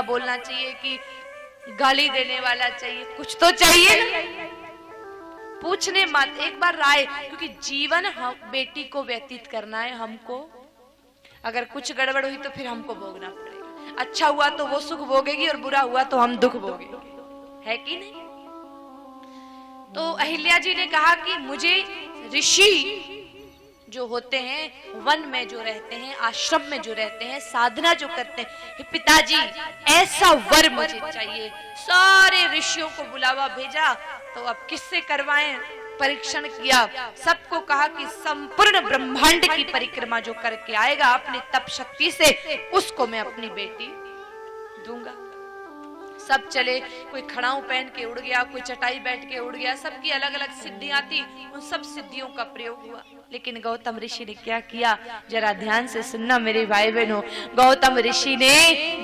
मीठा बोलना चाहिए कि गाली देने वाला चाहिए, कुछ तो चाहिए ना। पूछने मत, एक बार राय, क्योंकि जीवन हम बेटी को व्यतीत करना है हमको। अगर कुछ गड़बड़ हुई तो फिर हमको भोगना पड़ेगा। अच्छा हुआ तो वो सुख भोगेगी और बुरा हुआ तो हम दुख भोगेंगे, है कि नहीं? तो अहिल्या जी ने कहा कि मुझे ऋषि जो होते हैं, वन में जो रहते हैं, आश्रम में जो रहते हैं, साधना जो करते हैं, पिताजी ऐसा वर मुझे चाहिए। सारे ऋषियों को बुलावा भेजा, तो अब किससे करवाएं? परीक्षण किया, सबको कहा कि संपूर्ण ब्रह्मांड की परिक्रमा जो करके आएगा अपनी तप शक्ति से, उसको मैं अपनी बेटी दूंगा। सब चले, कोई खड़ाऊ पहन के उड़ गया, कोई चटाई बैठ के उड़ गया, सबकी अलग अलग सिद्धियां थी, उन सब सिद्धियों का प्रयोग हुआ। लेकिन गौतम ऋषि ने क्या किया, जरा ध्यान से सुनना मेरे भाई बहनों। गौतम ऋषि ने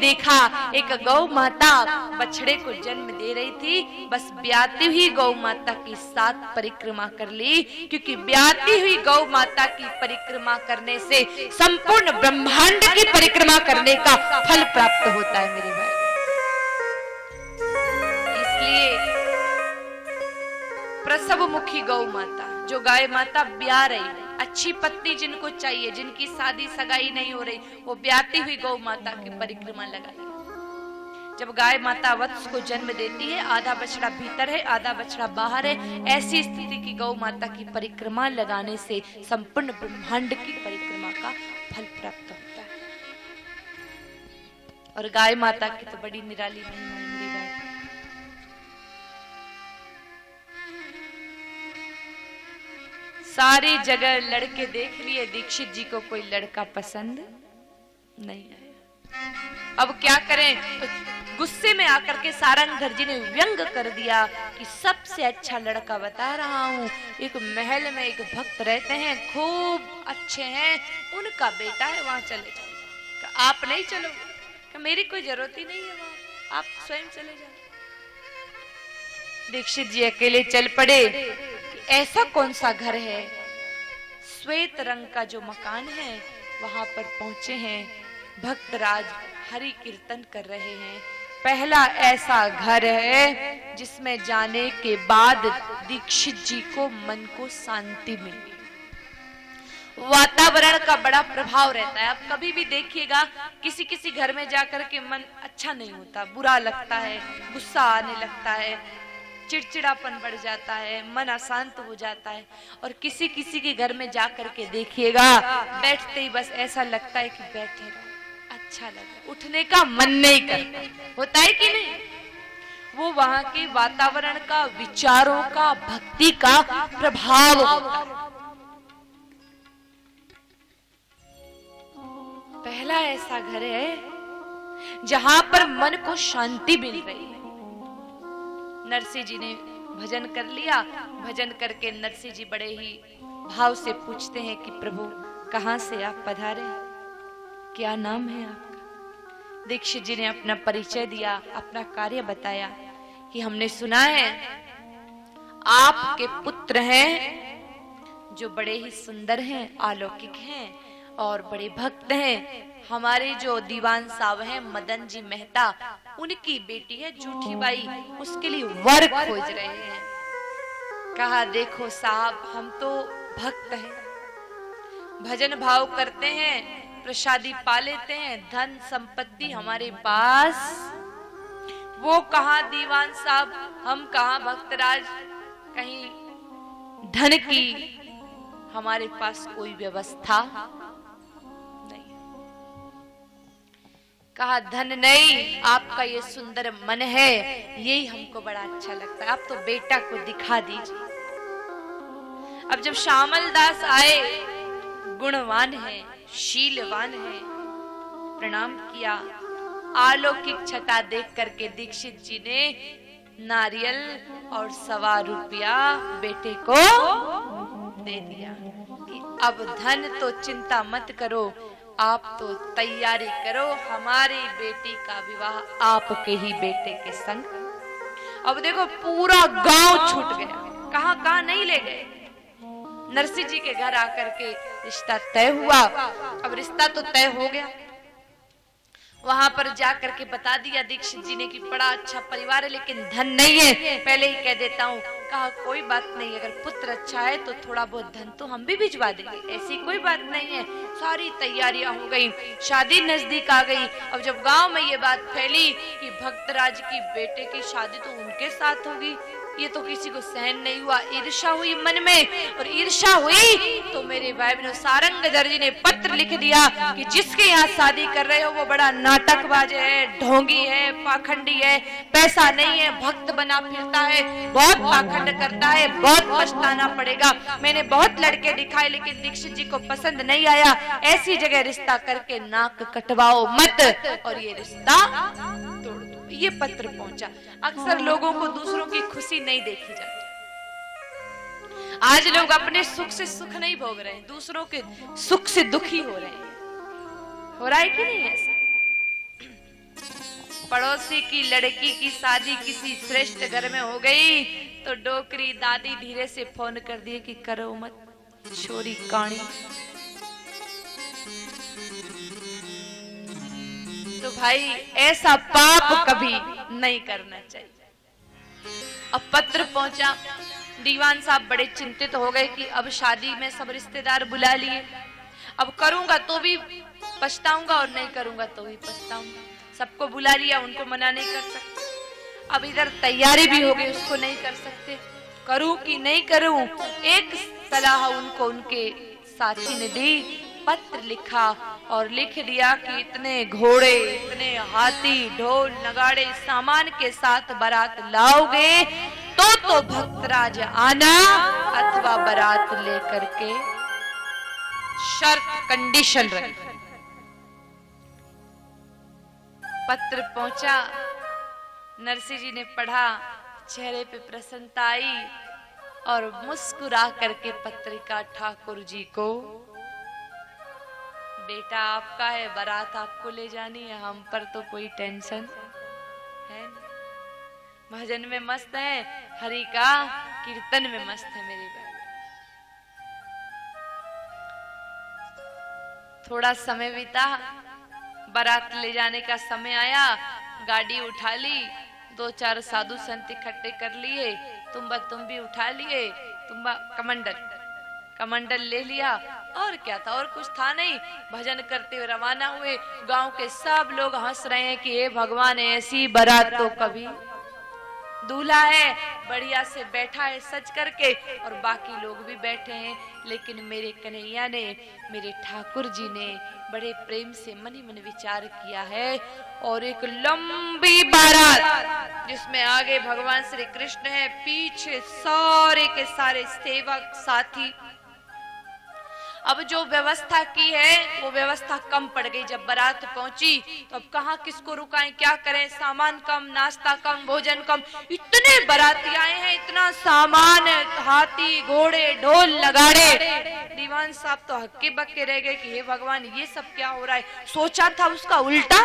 देखा एक गौ माता बछड़े को जन्म दे रही थी, बस ब्याती हुई गौ माता की 7 परिक्रमा कर ली, क्योंकि ब्याती हुई गौ माता की परिक्रमा करने से संपूर्ण ब्रह्मांड की परिक्रमा करने का फल प्राप्त होता है मेरे भाई। प्रसव मुखी गौ माता, जो गाय माता ब्याह रही, अच्छी पत्नी जिनको चाहिए, जिनकी शादी सगाई नहीं हो रही, वो ब्याती हुई गौ माता की परिक्रमा लगाई। जब गाय माता वत्स को जन्म देती है, आधा बछड़ा भीतर है, आधा बछड़ा बाहर है, ऐसी स्थिति की गौ माता की परिक्रमा लगाने से संपूर्ण ब्रह्मांड की परिक्रमा का फल प्राप्त होता है। और गाय माता की तो बड़ी निराली महिमा है मेरी बात। सारी जगह लड़के देख लिए, दीक्षित जी को कोई लड़का पसंद नहीं आया। अब क्या करें? तो गुस्से में आकर के सारंगधर जी ने व्यंग कर दिया कि सबसे अच्छा लड़का बता रहा हूँ, एक महल में एक भक्त रहते हैं, खूब अच्छे हैं, उनका बेटा है, वहां चले जाओ। आप नहीं चलोगे? मेरी कोई जरूरत ही नहीं है वहां, आप स्वयं चले जाओ। दीक्षित जी अकेले चल पड़े। ऐसा कौन सा घर है? श्वेत रंग का जो मकान है, वहां पर पहुंचे हैं। भक्तराज हरि कीर्तन कर रहे हैं। पहला ऐसा घर है जिसमें जाने के बाद दीक्षित जी को मन को शांति मिली। वातावरण का बड़ा प्रभाव रहता है। आप कभी भी देखिएगा, किसी किसी घर में जाकर के मन अच्छा नहीं होता, बुरा लगता है, गुस्सा आने लगता है, चिड़चिड़ापन बढ़ जाता है, मन अशांत हो जाता है। और किसी किसी के घर में जाकर के देखिएगा, बैठते ही बस ऐसा लगता है कि बैठे रहो, अच्छा लगा, उठने का मन नहीं करता। होता है कि नहीं? वो वहां के वातावरण का, विचारों का, भक्ति का प्रभाव होता है। पहला ऐसा घर है जहां पर मन को शांति मिल रही है। नरसिंह जी ने भजन कर लिया। भजन करके नरसिंह जी बड़े ही भाव से पूछते हैं कि प्रभु कहां से आप पधारे, क्या नाम है आपका? दीक्षित जी ने अपना परिचय दिया, अपना कार्य बताया कि हमने सुना है आपके पुत्र हैं जो बड़े ही सुंदर हैं, अलौकिक हैं और बड़े भक्त हैं। हमारे जो दीवान साहब हैं मदन जी मेहता, उनकी बेटी है जूठी बाई, उसके लिए वर खोज रहे हैं। कहा देखो साहब, हम तो भक्त हैं, भजन भाव करते हैं, प्रसादी पा लेते हैं, धन संपत्ति हमारे पास, वो कहाँ दीवान साहब, हम कहाँ भक्तराज, कहीं धन की हमारे पास कोई व्यवस्था नहीं। कहा धन नहीं, आपका ये सुंदर मन है, यही हमको बड़ा अच्छा लगता है, आप तो बेटा को दिखा दीजिए। अब जब श्यामल दास आए, गुणवान है, शीलवान है, प्रणाम किया। अलौकिक छटा देख करके दीक्षित जी ने नारियल और 1.25 रुपया बेटे को दे दिया कि अब धन तो चिंता मत करो, आप तो तैयारी करो, हमारी बेटी का विवाह आपके ही बेटे के संग। अब देखो पूरा गांव छूट गया, कहां नहीं ले गए। नरसिंह जी के घर आकर के रिश्ता तय हुआ। अब रिश्ता तो तय हो गया, वहां पर जा करके बता दिया दीक्षित जी ने कि बड़ा अच्छा परिवार है लेकिन धन नहीं है, पहले ही कह देता हूँ। कहा कोई बात नहीं, अगर पुत्र अच्छा है तो थोड़ा बहुत धन तो हम भी भिजवा देंगे, ऐसी कोई बात नहीं है। सारी तैयारियां हो गई, शादी नजदीक आ गई। अब जब गांव में ये बात फैली कि भक्तराज की बेटे की शादी तो उनके साथ होगी, ये तो किसी को सहन नहीं हुआ, ईर्ष्या हुई मन में। और ईर्ष्या हुई तो मेरे भाई बहनों सारंगधर जी ने पत्र लिख दिया कि जिसके यहाँ शादी कर रहे हो वो बड़ा नाटकबाज है, ढोंगी है, पाखंडी है, पैसा नहीं है, भक्त बना फिरता है, बहुत पाखंड करता है, बहुत पछताना पड़ेगा। मैंने बहुत लड़के दिखाए लेकिन दीक्षित जी को पसंद नहीं आया, ऐसी जगह रिश्ता करके नाक कटवाओ मत और ये रिश्ता तोड़ दो। ये पत्र पहुंचा। अक्सर लोगों को दूसरों की खुशी नहीं देखी जाती। आज लोग अपने सुख से सुख नहीं भोग रहे हैं, दूसरों के सुख से दुखी हो रहे हैं। हो रहा है कि नहीं ऐसा? पड़ोसी की लड़की की शादी किसी श्रेष्ठ घर में हो गई तो डोकरी दादी धीरे से फोन कर दिए कि करो मत, छोरी काणी। तो भाई ऐसा पाप कभी नहीं करना चाहिए। अब पत्र पहुंचा, दीवान साहब बड़े चिंतित हो गए कि अब शादी में सब रिश्तेदार बुला लिए, अब करूंगा तो भी पछताऊंगा और नहीं करूंगा तो भी पछताऊंगा। सबको बुला लिया, उनको मना नहीं कर सकते। अब इधर तैयारी भी हो गई, उसको नहीं कर सकते, करूं कि नहीं करूं। एक सलाह उनको उनके साथी ने दी, पत्र लिखा और लिख दिया कि इतने घोड़े, इतने हाथी, ढोल नगाड़े सामान के साथ बारात लाओगे तो भक्तराज आना, अथवा बारात लेकर के शर्त कंडीशन रही। पत्र पहुंचा, नरसिंह जी ने पढ़ा, चेहरे पे प्रसन्नता आई और मुस्कुरा करके पत्रिका ठाकुर जी को, बेटा आपका है, बारात आपको ले जानी है, हम पर तो कोई टेंशन है नहीं। भजन में मस्त है, हरि का कीर्तन में मस्त है मेरी बहन। थोड़ा समय बीता, बारात ले जाने का समय आया, गाड़ी उठा ली, 2-4 साधु संत इकट्ठे कर लिए, तुम भी उठा लिए, कमंडल ले लिया, और क्या था, और कुछ था नहीं। भजन करते हुए रवाना हुए। गांव के सब लोग हंस रहे हैं कि हे भगवान, ऐसी बारात तो कभी, दूल्हा है बढ़िया से बैठा है सज करके और बाकी लोग भी बैठे हैं, लेकिन मेरे कन्हैया ने, मेरे ठाकुर जी ने बड़े प्रेम से मन ही मन विचार किया है और एक लंबी बारात जिसमें आगे भगवान श्री कृष्ण है, पीछे सारे के सारे सेवक साथी। अब जो व्यवस्था की है वो व्यवस्था कम पड़ गई। जब बारात पहुंची तो अब कहाँ किसको रुकाएं, क्या करें, सामान कम, नाश्ता कम, भोजन कम, इतने बाराती आए हैं, इतना सामान, हाथी घोड़े ढोल नगाड़े। दीवान साहब तो हक्के बक्के रह गए कि हे भगवान ये सब क्या हो रहा है। सोचा था उसका उल्टा,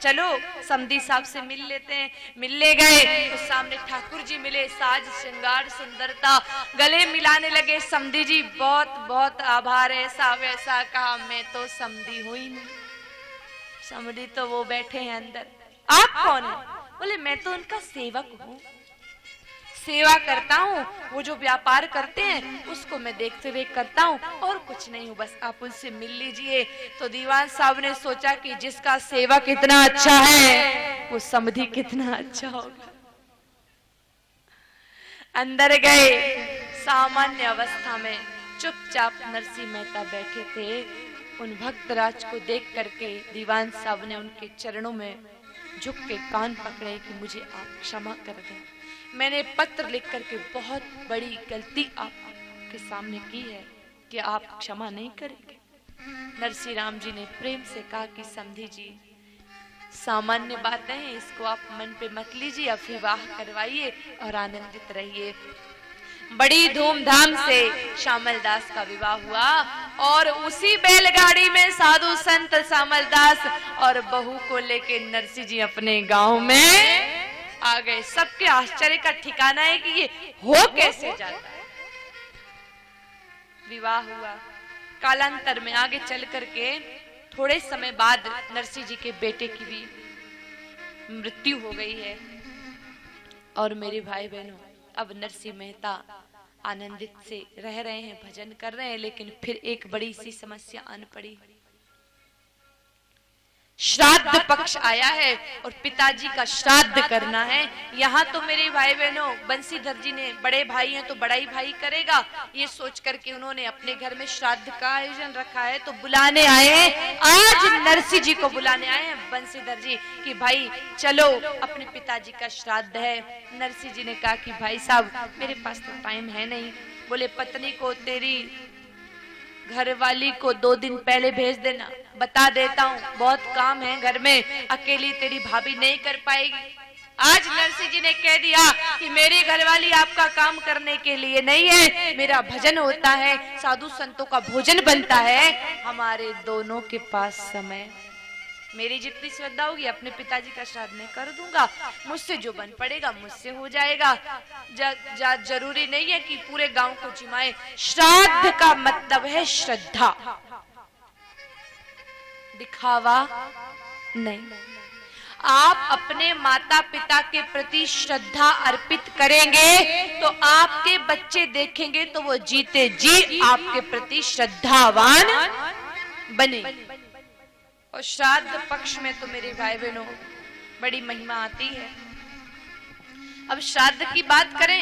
चलो समधी साहब से मिल लेते हैं। मिलने गए तो सामने ठाकुर जी मिले, साज श्रृंगार सुंदरता, गले मिलाने लगे। समधी जी बहुत बहुत आभार, ऐसा वैसा कहा, मैं तो समधी हुई नहीं। समधी तो वो बैठे हैं अंदर। आप कौन है? बोले मैं तो उनका सेवक हूँ, सेवा करता हूँ, वो जो व्यापार करते हैं उसको मैं देखते देख करता हूँ और कुछ नहीं हूँ, बस आप उनसे मिल लीजिए। तो दीवान साहब ने सोचा कि जिसका सेवक इतना अच्छा है वो समधी कितना अच्छा होगा। अंदर गए, सामान्य अवस्था में चुपचाप नरसिंह मेहता बैठे थे। उन भक्तराज को देख करके दीवान साहब ने उनके चरणों में झुक के कान पकड़े कि मुझे आप क्षमा कर दें, मैंने पत्र लिख करके बहुत बड़ी गलती आपके सामने की है कि आप क्षमा नहीं करेंगे। नरसिंह राम जी ने प्रेम से कहा कि समधी जी सामान्य बातें हैं, इसको आप मन पे मत लीजिए, अब विवाह करवाइए और आनंदित रहिए। बड़ी धूमधाम से श्यामल दास का विवाह हुआ और उसी बैलगाड़ी में साधु संत श्यामल दास और बहू को लेके नरसिंह जी अपने गांव में आ गए। सबके आश्चर्य का ठिकाना है कि ये हो कैसे जाता है। विवाह हुआ, कालांतर में आगे चल करके थोड़े समय बाद नरसिंह जी के बेटे की भी मृत्यु हो गई है। और मेरे भाई बहनों, अब नरसिंह मेहता आनंदित से रह रहे हैं, भजन कर रहे हैं, लेकिन फिर एक बड़ी सी समस्या आन पड़ी। श्राद्ध पक्ष आया है और पिताजी का श्राद्ध करना है। यहाँ तो मेरे भाई बहनों, बंसीधर जी ने, बड़े भाई हैं तो बड़ा ही भाई करेगा, ये सोच करके उन्होंने अपने घर में श्राद्ध का आयोजन रखा है। तो बुलाने आए हैं, आज नरसिंह जी को बुलाने आए हैं बंसीधर जी कि भाई चलो, अपने पिताजी का श्राद्ध है। नरसिंह जी ने कहा कि भाई साहब, मेरे पास तो टाइम है नहीं। बोले पत्नी को, तेरी घरवाली को 2 दिन पहले भेज देना, बता देता हूँ, बहुत काम है घर में, अकेली तेरी भाभी नहीं कर पाएगी। आज नरसिंह जी ने कह दिया कि मेरी घरवाली आपका काम करने के लिए नहीं है, मेरा भजन होता है, साधु संतों का भोजन बनता है, हमारे दोनों के पास समय, मेरी जितनी श्रद्धा होगी अपने पिताजी का श्राद्ध मैं कर दूंगा, मुझसे जो बन पड़ेगा मुझसे हो जाएगा। जरूरी नहीं है कि पूरे गांव को जिमाए। श्राद्ध का मतलब है श्रद्धा, दिखावा नहीं। आप अपने माता पिता के प्रति श्रद्धा अर्पित करेंगे तो आपके बच्चे देखेंगे तो वो जीते जी आपके प्रति श्रद्धावान बने। और श्राद्ध पक्ष में तो मेरे भाई बहनों बड़ी महिमा आती है। अब श्राद्ध की बात करें,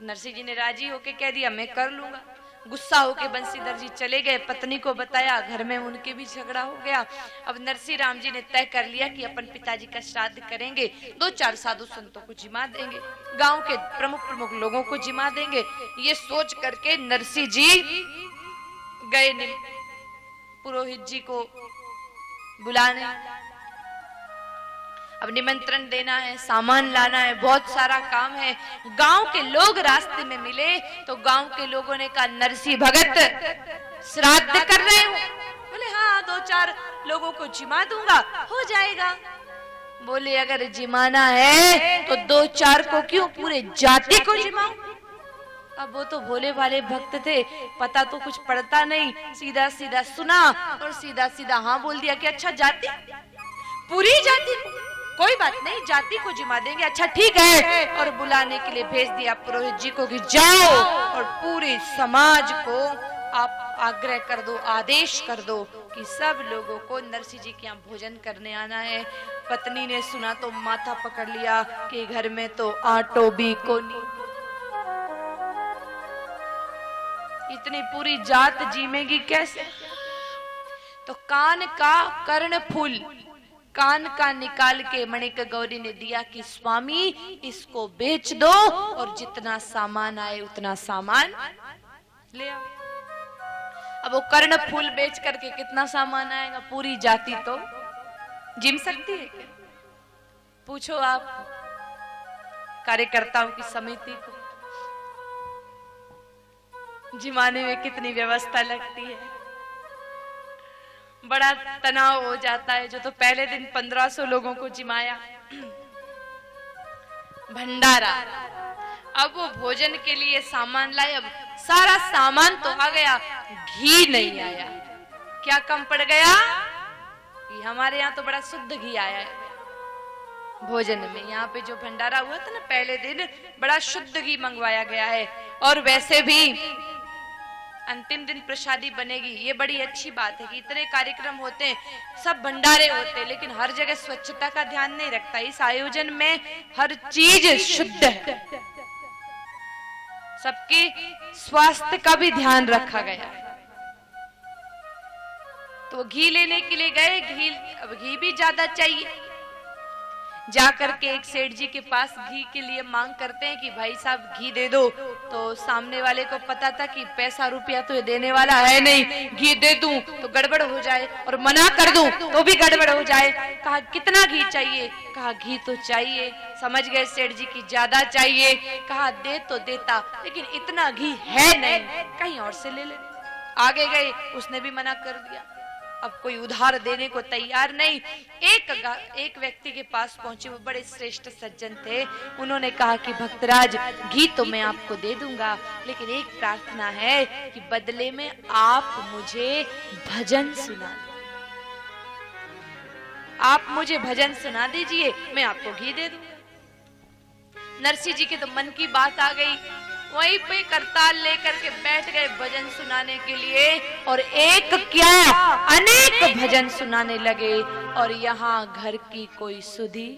नरसिंह जी ने राजी होके कह दिया मैं कर लूंगा। गुस्सा होके बंसीधर जी चले गए, पत्नी को बताया, घर में उनके भी झगड़ा हो गया। अब नरसिंह राम जी ने तय कर लिया कि अपन पिताजी का श्राद्ध करेंगे, 2-4 साधु संतों को जिमा देंगे, गांव के प्रमुख लोगों को जिमा देंगे। ये सोच करके नरसिंह जी गए पुरोहित जी को बुलाने। अब निमंत्रण देना है, सामान लाना है, बहुत सारा काम है। गांव के लोग रास्ते में मिले तो गांव के लोगों ने कहा नरसिंह भगत श्राद्ध कर रहे हो? बोले हाँ, 2-4 लोगों को जिमा दूंगा, हो जाएगा। बोले अगर जिमाना है तो 2-4 को क्यों, पूरे जाति को जिमाओ। अब वो तो भोले भाले भक्त थे, पता तो कुछ पड़ता नहीं, सीधा सीधा सुना और सीधा सीधा हाँ बोल दिया कि अच्छा जाति, पूरी जाति को, कोई बात नहीं, जाति को जिमा देंगे, अच्छा ठीक है। और बुलाने के लिए भेज दिया पुरोहित जी को कि जाओ और पूरे समाज को आप आग्रह कर दो, आदेश कर दो कि सब लोगों को नरसिंह जी के यहाँ भोजन करने आना है। पत्नी ने सुना तो माथा पकड़ लिया कि घर में तो आटो भी को नहीं, इतनी पूरी जात जीमेगी कैसे। तो कान का कर्ण फूल, कान का निकाल के मणिक गौरी ने दिया कि स्वामी इसको बेच दो और जितना सामान आए उतना सामान ले आओ। अब वो कर्ण फूल बेच करके कितना सामान आएगा, पूरी जाति तो जिम सकती है क्या? पूछो आप कार्यकर्ताओं की समिति को, जिमाने में कितनी व्यवस्था लगती है, बड़ा तनाव हो जाता है। जो तो पहले दिन 1500 लोगों को जिमाया, भंडारा, अब वो भोजन के लिए सामान लाए, अब सारा सामान तो आ गया, घी नहीं आया। क्या कम पड़ गया? कि हमारे यहाँ तो बड़ा शुद्ध घी आया है भोजन में। यहाँ पे जो भंडारा हुआ था ना पहले दिन, बड़ा शुद्ध घी मंगवाया गया है। और वैसे भी अंतिम दिन प्रसादी बनेगी, ये बड़ी अच्छी बात है कि इतने कार्यक्रम होते हैं, सब भंडारे होते हैं, लेकिन हर जगह स्वच्छता का ध्यान नहीं रखता। इस आयोजन में हर चीज शुद्ध है, सबके स्वास्थ्य का भी ध्यान रखा गया है। तो घी लेने के लिए गए, अब घी भी ज्यादा चाहिए। जाकर के एक सेठ जी के पास घी के लिए मांग करते हैं कि भाई साहब घी दे दो। तो सामने वाले को पता था कि पैसा रुपया तो ये देने वाला है नहीं, घी दे दूं तो गड़बड़ हो जाए और मना कर दूं तो भी गड़बड़ हो जाए। कहा कितना घी चाहिए? कहा घी तो चाहिए। समझ गए सेठ जी की ज्यादा चाहिए। कहा दे तो देता, लेकिन इतना घी है नहीं, कहीं और से ले ले। आगे गए, उसने भी मना कर दिया। अब कोई उधार देने को तैयार नहीं। एक व्यक्ति के पास पहुंचे, वो बड़े श्रेष्ठ सज्जन थे। उन्होंने कहा कि भक्तराज घी तो मैं आपको दे दूंगा, लेकिन एक प्रार्थना है कि बदले में आप मुझे भजन सुना दो। आप मुझे भजन सुना दीजिए, मैं आपको घी दे दूं। नरसिंह जी के तो मन की बात आ गई, वहीं पे करताल लेकर के बैठ गए भजन सुनाने के लिए, और एक क्या अनेक भजन सुनाने लगे। और यहाँ घर की कोई सुधी,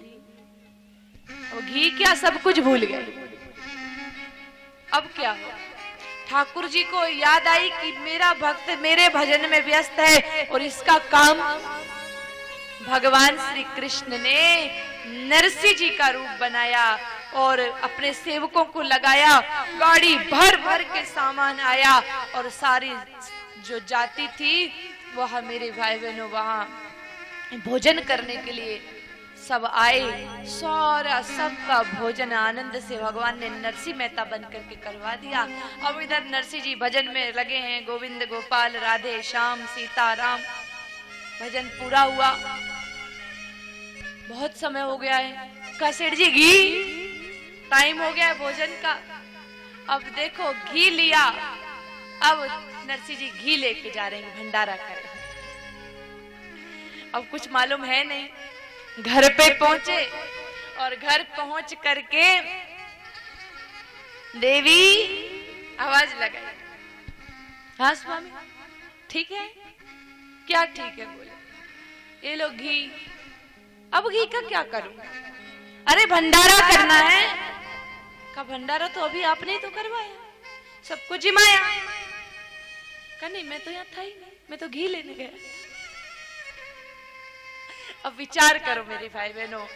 वो घी क्या सब कुछ भूल गए। अब क्या हो, ठाकुर जी को याद आई कि मेरा भक्त मेरे भजन में व्यस्त है, और इसका काम भगवान श्री कृष्ण ने नरसिंह जी का रूप बनाया और अपने सेवकों को लगाया। गाड़ी भर भर के सामान आया, और सारी जो जाति थी वह मेरे भाई बहनों वहां भोजन करने के लिए सब आए। सारा सबका भोजन आनंद से भगवान ने नरसिंह मेहता बन करके करवा दिया। अब इधर नरसिंह जी भजन में लगे हैं, गोविंद गोपाल राधे श्याम सीताराम। भजन पूरा हुआ, बहुत समय हो गया है। सेठ जी घी, टाइम हो गया है भोजन का। अब देखो घी लिया, अब नरसिंह जी घी लेके जा रहे हैं भंडारा करें। अब कुछ मालूम है नहीं, घर पे पहुंचे और घर पहुंच करके देवी आवाज लगाई, हाँ स्वामी ठीक है, क्या ठीक है, बोले ये लो घी। अब घी का क्या करूं? अरे भंडारा करना है। का भंडारा तो अभी आपने ही तो करवाया, सबको जिमाया। का नहीं, मैं तो यहाँ था ही नहीं, मैं तो घी लेने गया। अब विचार करो मेरे भाई बहनों।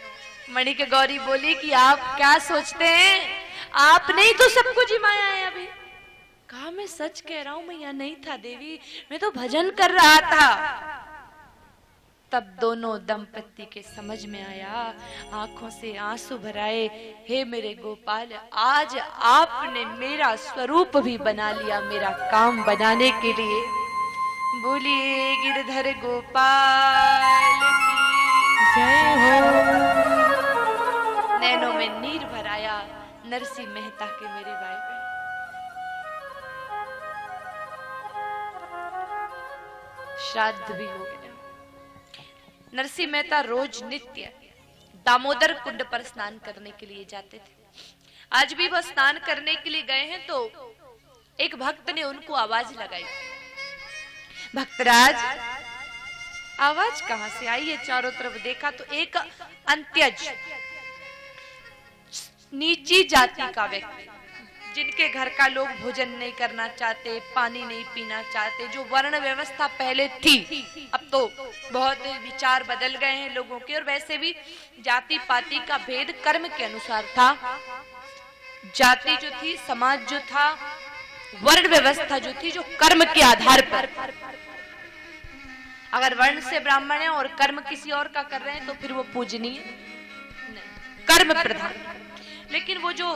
मणि के गौरी बोली कि आप क्या सोचते हैं, आपने ही तो सबको जिमाया है अभी। कहा मैं सच कह रहा हूं, मैं यहाँ नहीं था देवी, मैं तो भजन कर रहा था। तब दोनों दंपति के समझ में आया, आंखों से आंसू भराए, हे मेरे गोपाल, आज आपने मेरा स्वरूप भी बना लिया मेरा काम बनाने के लिए। बोलिए गिरधर गोपाल की जय हो। नैनों में नीर भराया नरसिंह मेहता के मेरे भाई बहन। श्राद्ध भी हो गया। नरसिंह मेहता रोज नित्य दामोदर कुंड पर स्नान करने के लिए जाते थे। आज भी वह स्नान करने के लिए गए हैं तो एक भक्त ने उनको आवाज लगाई, भक्तराज आवाज कहां से आई है? चारों तरफ देखा तो एक अंत्यज नीची जाति का व्यक्ति, जिनके घर का लोग भोजन नहीं करना चाहते, पानी नहीं पीना चाहते, जो वर्ण व्यवस्था पहले थी, अब तो बहुत विचार बदल गए हैं लोगों के। और वैसे भी जाति पाति का भेद कर्म के अनुसार था। जाति जो थी, समाज जो था, वर्ण व्यवस्था जो थी, जो कर्म के आधार पर, अगर वर्ण से ब्राह्मण है और कर्म किसी और का कर रहे हैं तो फिर वो पूजनीय नहीं, कर्म प्रधान। लेकिन वो जो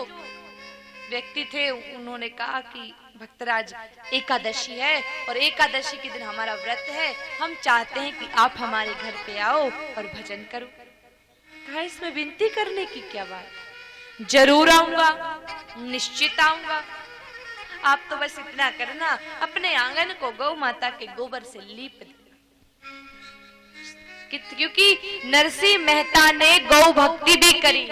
व्यक्ति थे उन्होंने कहा कि भक्तराज एकादशी है और एकादशी के दिन हमारा व्रत है, हम चाहते हैं कि आप हमारे घर पे आओ और भजन करो। कहा इसमें विनती करने की क्या बात, जरूर आऊंगा, निश्चित आऊंगा। आप तो बस इतना करना, अपने आंगन को गौ माता के गोबर से लीप देना। क्योंकि नरसिंह मेहता ने गौ भक्ति भी करी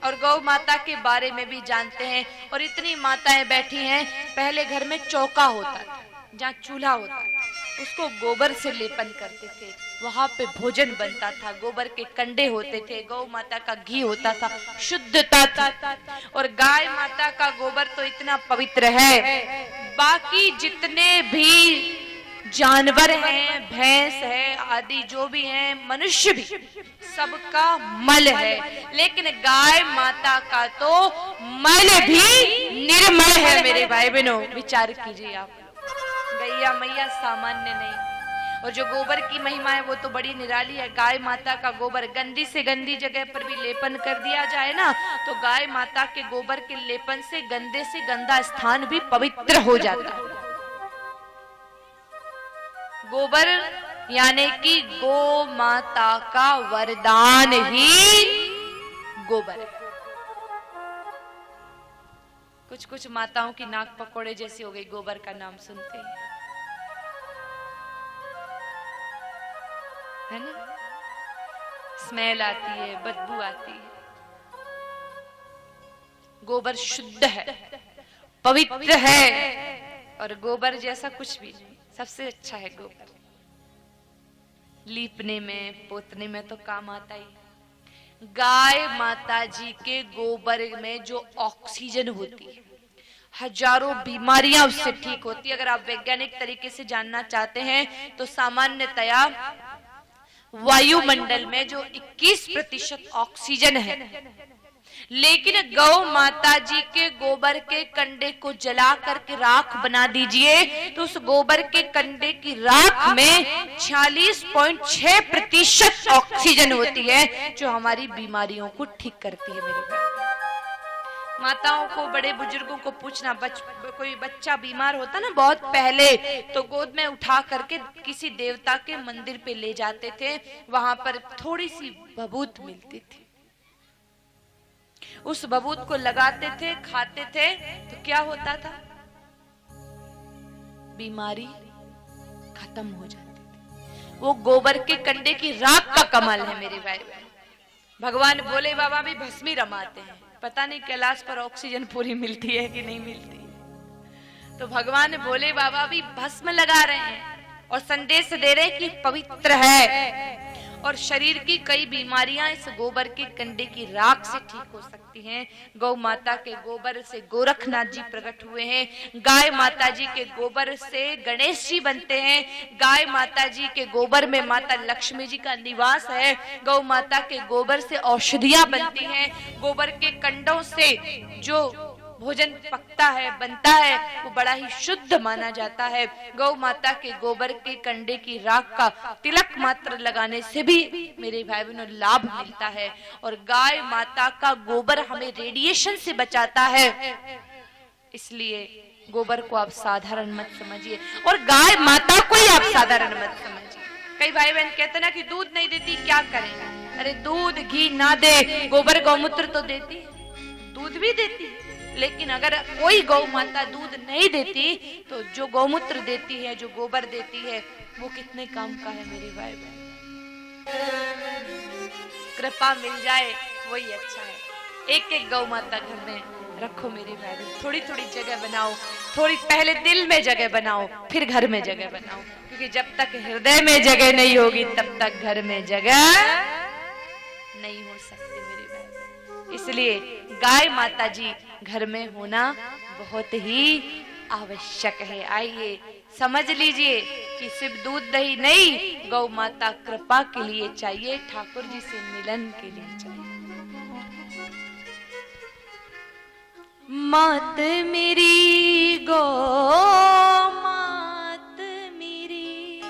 और गौ माता के बारे में भी जानते हैं। और इतनी माताएं बैठी हैं, पहले घर में चौका होता था, जहाँ चूल्हा होता था, उसको गोबर से लेपन करते थे, वहां पे भोजन बनता था, गोबर के कंडे होते थे, गौ माता का घी होता था, शुद्धता था। और गाय माता का गोबर तो इतना पवित्र है, बाकी जितने भी जानवर हैं, भैंस है आदि जो भी हैं, मनुष्य भी, सबका मल है। लेकिन गाय माता का तो मल भी निर्मल है मेरे भाई बहनों। विचार कीजिए आप, गैया मैया सामान्य नहीं। और जो गोबर की महिमा है वो तो बड़ी निराली है। गाय माता का गोबर गंदी से गंदी जगह पर भी लेपन कर दिया जाए ना, तो गाय माता के गोबर के लेपन से गंदे से गंदा स्थान भी पवित्र हो जाता है। गोबर यानी कि गो माता का वरदान ही गोबर है। कुछ कुछ माताओं की नाक पकोड़े जैसी हो गई गोबर का नाम सुनते हैं, है ना? स्मेल आती है, बदबू आती है। गोबर शुद्ध है, पवित्र है, और गोबर जैसा कुछ भी नहीं, सबसे अच्छा है गोबर। लीपने में, पोतने में तो काम आता ही। गाय माता जी के गोबर में जो ऑक्सीजन होती है, हजारों बीमारियां उससे ठीक होती है। अगर आप वैज्ञानिक तरीके से जानना चाहते हैं तो सामान्यतया वायुमंडल में जो 21% ऑक्सीजन है, लेकिन गौ माता जी के गोबर के कंडे को जला करके राख बना दीजिए तो उस गोबर के कंडे की राख में 46.6% ऑक्सीजन होती है, जो हमारी बीमारियों को ठीक करती है। मेरी माताओं को, बड़े बुजुर्गों को पूछना, कोई बच्चा बीमार होता ना बहुत पहले, तो गोद में उठा करके किसी देवता के मंदिर पे ले जाते थे, वहां पर थोड़ी सी भभूत मिलती थी, उस भभूत को लगाते थे, खाते थे, तो क्या होता था? बीमारी खत्म हो जाती थी। वो गोबर के कंडे की राख का कमाल है मेरे भाई बहन। भगवान भोले बाबा भी भस्मी रमाते हैं, पता नहीं कैलाश पर ऑक्सीजन पूरी मिलती है कि नहीं मिलती, तो भगवान भोले बाबा भी भस्म लगा रहे हैं और संदेश दे रहे हैं कि पवित्र है, और शरीर की कई बीमारियां इस गोबर के कंडे की राख से ठीक हो सकती हैं। गौ माता के गोबर से गोरखनाथ जी प्रकट हुए हैं, गाय माता जी के गोबर से गणेश जी बनते हैं, गाय माता जी के गोबर में माता लक्ष्मी जी का निवास है, गौ माता के गोबर से औषधियां बनती हैं, गोबर के कंडों से जो भोजन पकता है, बनता है, वो बड़ा ही शुद्ध माना जाता है। गौ माता के गोबर के कंडे की राख का तिलक मात्र लगाने से भी मेरे भाई बहनों लाभ मिलता है, और गाय माता का गोबर हमें रेडिएशन से बचाता है, इसलिए गोबर को आप साधारण मत समझिए, और गाय माता को ही आप साधारण मत समझिए। कई भाई बहन कहते ना कि दूध नहीं देती, क्या करें? अरे दूध घी ना दे, गोबर गौमूत्र तो देती, दूध भी देती, लेकिन अगर कोई गौ माता दूध नहीं देती तो जो गौमूत्र देती है, जो गोबर देती है, वो कितने काम का है मेरे भाई बहन। कृपा मिल जाए वही अच्छा है। एक एक गौ माता घर में रखो मेरे भाई बहन, थोड़ी थोड़ी जगह बनाओ, थोड़ी पहले दिल में जगह बनाओ, फिर घर में जगह बनाओ, क्योंकि जब तक हृदय में जगह नहीं होगी तब तक घर में जगह नहीं हो सकती मेरे भाई। इसलिए गाय माता जी घर में होना बहुत ही आवश्यक है। आइए समझ लीजिए कि सिर्फ दूध दही नहीं, गौ माता कृपा के लिए चाहिए, ठाकुर जी से मिलन के लिए चाहिए। मात मेरी गौ मात मेरी,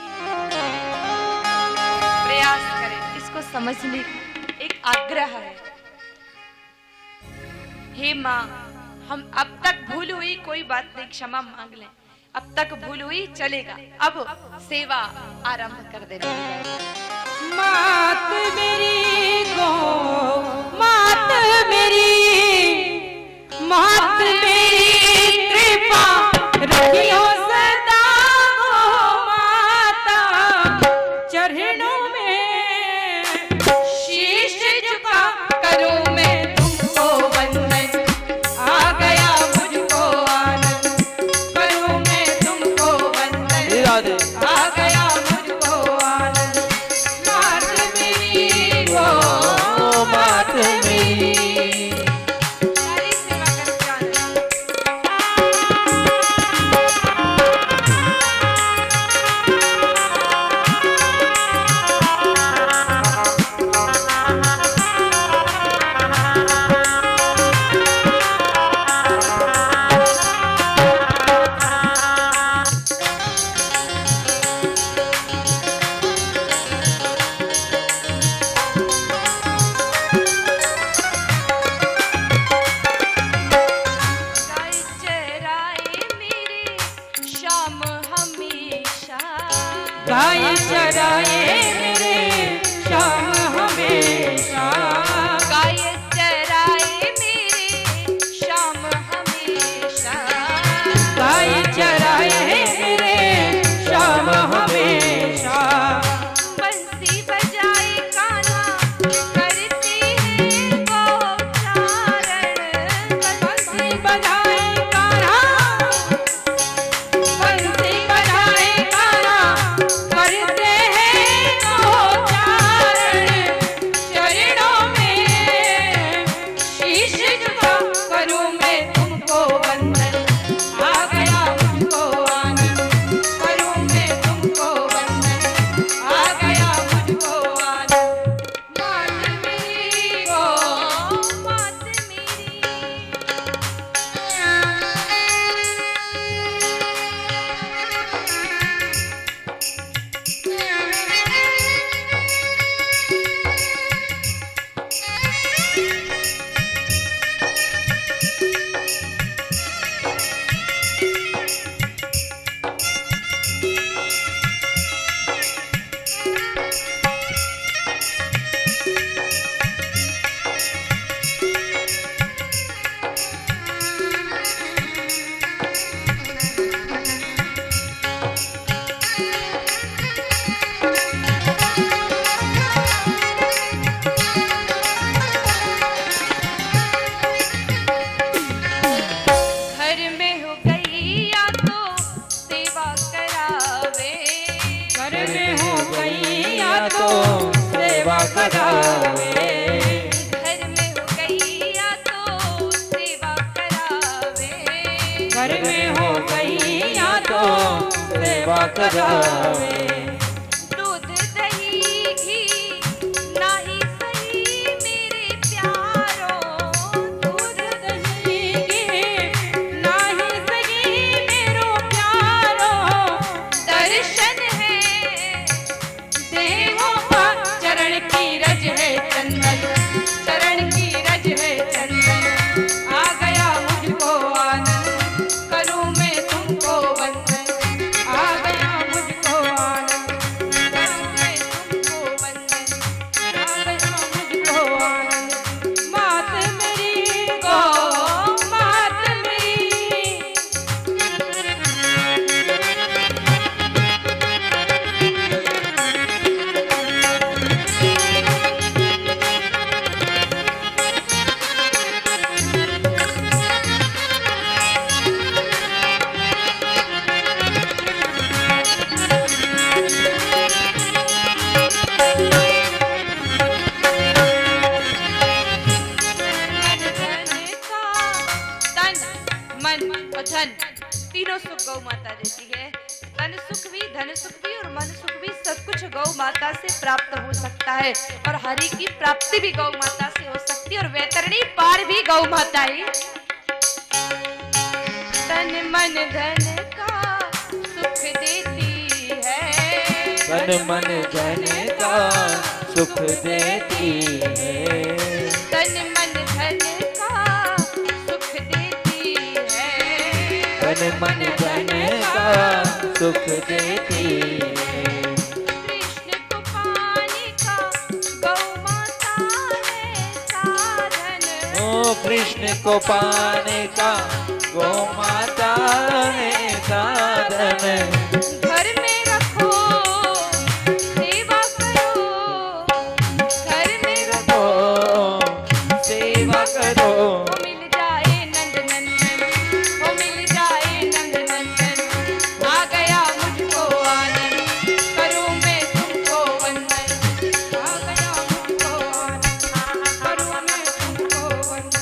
प्रयास करें इसको समझने का, एक आग्रह है। हे माँ, हम अब तक भूल हुई कोई बात नहीं, क्षमा मांग लें, अब तक भूल हुई चलेगा, अब सेवा आरंभ कर दे। मात मेरी गो मात मेरी, मात मेरी कृपा रखियो सदा गो माता, चरणों में शीश झुका करूं मैं तुमको वंदन, आ गया मुझको आनंद, करूं मैं तुमको वंदन, आ गया मुझको आनंद। मात मेरी गो मात मेरी, सारी सेवा करके करावे। दूध दही घी नाही सही मेरे प्यारो, दूध दही घी नाही सही मेरो प्यारो। दर्शन है देवों का चरण की रज है चंदन, चरण की रज है चंदन। आ गया मुझको आनंद, करूं मैं तुमको वंदन। आ गया मुझको आनंद, करूं मैं तुमको वंदन। आ गया मुझको आनंद। मात मेरी गौ मात मेरी, तन मन और धन तीनों सुख गौ माता देती है। तन सुख भी, धन सुख भी और मन सुख भी सब कुछ गौ माता से प्राप्त हो सकता है। और हरि की प्राप्ति भी गौ माता से हो सकती है और वैतरणी पार भी गौ माता ही। तन मन धन का सुख देती है, तन मन धन का सुख देती है। तन मन धन का सुख देती है। तन मन धन का सुख देती है। कृष्ण को पाने का गौ माता है साधन। ओ कृष्ण को पाने का गौ माता है साधन। घर में रखो सेवा करो, घर में रखो सेवा करो। वो मिल जाए नंद नंदन, वो मिल जाए नंद नंदन। आ गया मुझको आनंद, करूं मैं तुमको वंदन। आ गया मुझको आनंद, करूं मैं तुमको वंदन।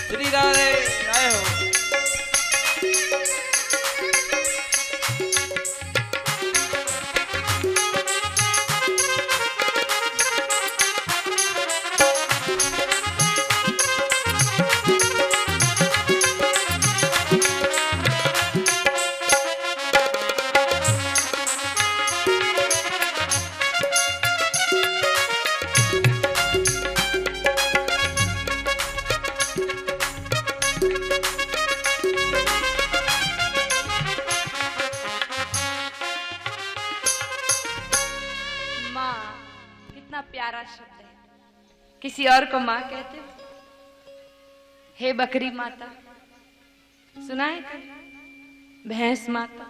श्री राधे आए हो। माँ कितना प्यारा शब्द है। किसी और को माँ कहते हो? हे बकरी माता सुना है कभी? भैंस माता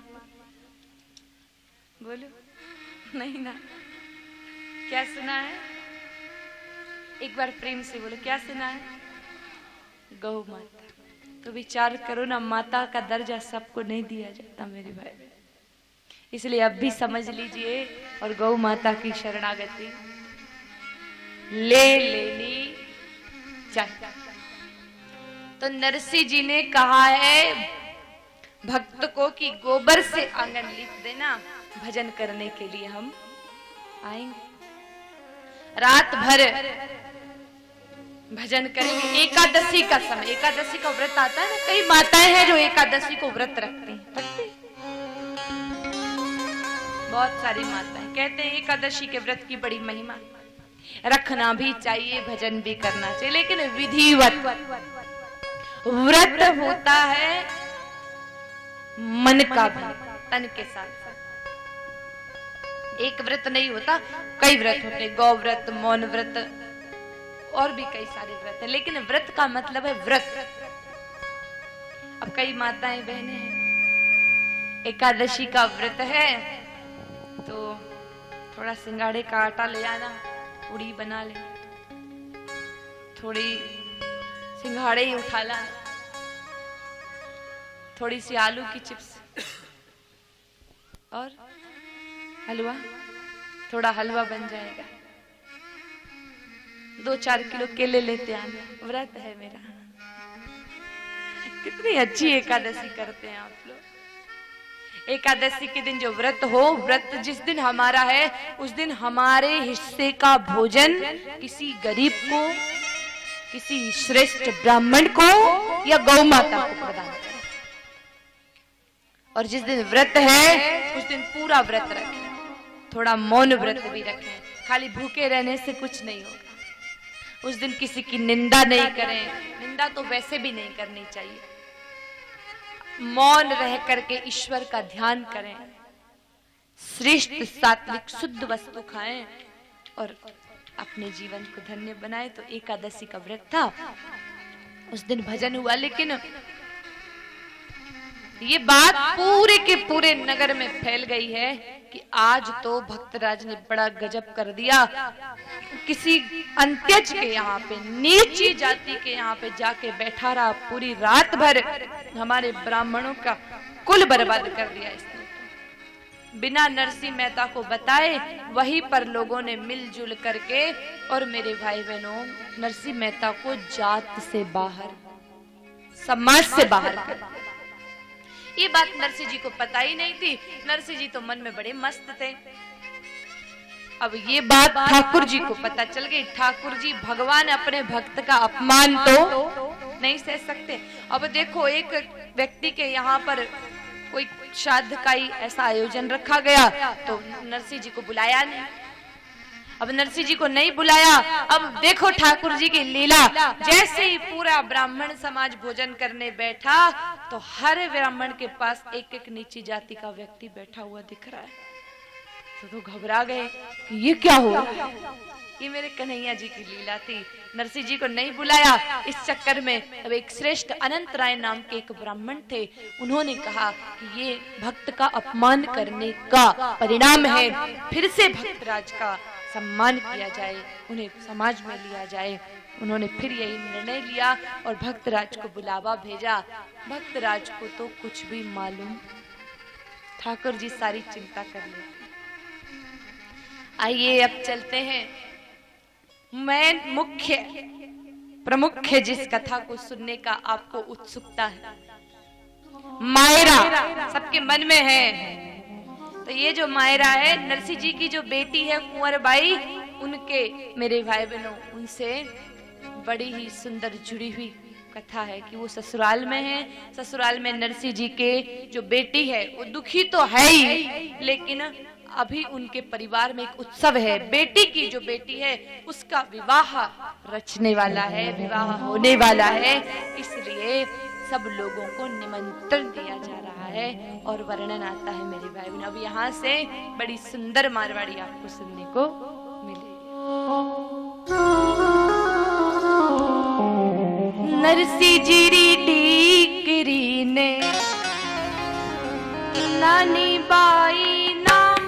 बोलो नहीं ना। क्या सुना है? एक बार प्रेम से बोलो क्या सुना है? गौ माता। तो विचार करो ना, माता का दर्जा सबको नहीं दिया जाता मेरे भाई। इसलिए अब भी समझ लीजिए और गौ माता की शरणागति ले लेनी चाहिए। तो नरसिंह जी ने कहा है भक्त को कि गोबर से आंगन लीप देना, भजन करने के लिए हम आएंगे। रात भर भजन करेंगे। एकादशी का समय, एकादशी का व्रत आता है ना, कई माताएं हैं जो एकादशी को व्रत रखती हैं। बहुत सारी माताएं कहते हैं एकादशी के व्रत की बड़ी महिमा, रखना भी चाहिए, भजन भी करना चाहिए, लेकिन विधिवत व्रत होता है मन का भी, तन के साथ साथ। एक व्रत नहीं होता, कई व्रत होते, गौ व्रत, मौन व्रत और भी कई सारे व्रत है, लेकिन व्रत का मतलब है व्रत। अब कई माताएं बहनें हैं, एकादशी का व्रत है तो थोड़ा सिंगाड़े का आटा ले आना, पूड़ी बना ले, थोड़ी सिंघाड़े ही उठा लाना, थोड़ी सी आलू की चिप्स और हलवा, थोड़ा हलवा बन जाएगा। 2-4 किलो केले लेते आना, व्रत है मेरा। कितनी अच्छी एकादशी करते हैं आप लोग। एकादशी के दिन जो व्रत हो, व्रत जिस दिन हमारा है उस दिन हमारे हिस्से का भोजन किसी गरीब को, किसी श्रेष्ठ ब्राह्मण को या गौ माता को प्रदान करें। और जिस दिन व्रत है उस दिन पूरा व्रत रखें, थोड़ा मौन व्रत भी रखें। खाली भूखे रहने से कुछ नहीं होगा। उस दिन किसी की निंदा नहीं करें, निंदा तो वैसे भी नहीं करनी चाहिए। मौन रह करके ईश्वर का ध्यान करें, श्रेष्ठ सात्विक शुद्ध वस्तु खाएं और अपने जीवन को धन्य बनाए। तो एकादशी का व्रत था, उस दिन भजन हुआ। लेकिन ये बात पूरे के पूरे नगर में फैल गई है कि आज तो भक्तराज ने बड़ा गजब कर दिया। किसी अंत्यज के यहाँ पे, नीची जाति के यहाँ पे जाके बैठा रहा, पूरी रात भर हमारे ब्राह्मणों का कुल बर्बाद कर दिया इसने। बिना नरसिंह मेहता को बताए वहीं पर लोगों ने मिलजुल करके, और मेरे भाई बहनों, नरसिंह मेहता को जात से बाहर, समाज से बाहर कर दिया। ये बात नरसिंह जी को पता ही नहीं थी। नरसिंह जी तो मन में बड़े मस्त थे। अब ये बात ठाकुर जी को पता चल गई। ठाकुर जी भगवान अपने भक्त का अपमान तो नहीं सह सकते। अब देखो, एक व्यक्ति के यहाँ पर कोई श्राद्ध का ही ऐसा आयोजन रखा गया तो नरसिंह जी को बुलाया नहीं। अब नरसिंह जी को नहीं बुलाया। अब देखो ठाकुर जी की लीला, जैसे ही पूरा ब्राह्मण समाज भोजन करने बैठा तो हर ब्राह्मण के पास एक एक नीची जाति का व्यक्ति बैठा हुआ दिख रहा है। तो घबरा गए कि ये क्या हो रहा है। ये मेरे कन्हैया जी की लीला थी। नरसिंह जी को नहीं बुलाया। इस चक्कर में अब एक श्रेष्ठ अनंत राय नाम के एक ब्राह्मण थे, उन्होंने कहा कि ये भक्त का अपमान करने का परिणाम है, फिर से भक्तराज का सम्मान किया जाए, उन्हें समाज में लिया जाए। उन्होंने फिर यही निर्णय लिया और भक्तराज को बुलावा भेजा। भक्तराज को तो कुछ भी मालूम, ठाकुर जी सारी चिंता कर लेते। आइए अब चलते हैं। मैं मुख्य प्रमुख है जिस कथा को सुनने का आपको उत्सुकता है, मायरा सबके मन में है। तो ये जो मायरा है, नरसिंह जी की जो बेटी है कुंवर बाई, उनके मेरे भाई बहनों उनसे बड़ी ही सुंदर जुड़ी हुई कथा है कि वो ससुराल में है। ससुराल में नरसिंह जी के जो बेटी है वो दुखी तो है ही, लेकिन अभी उनके परिवार में एक उत्सव है। बेटी की जो बेटी है उसका विवाह रचने वाला है, विवाह होने वाला है, इसलिए सब लोगों को निमंत्रण दिया जा रहा है और वर्णन आता है मेरे भाई बहन। अब यहाँ से बड़ी सुंदर मारवाड़ी आपको सुनने को मिलेगी। नरसिंह जी री टीकरी ने नानी बाई नाम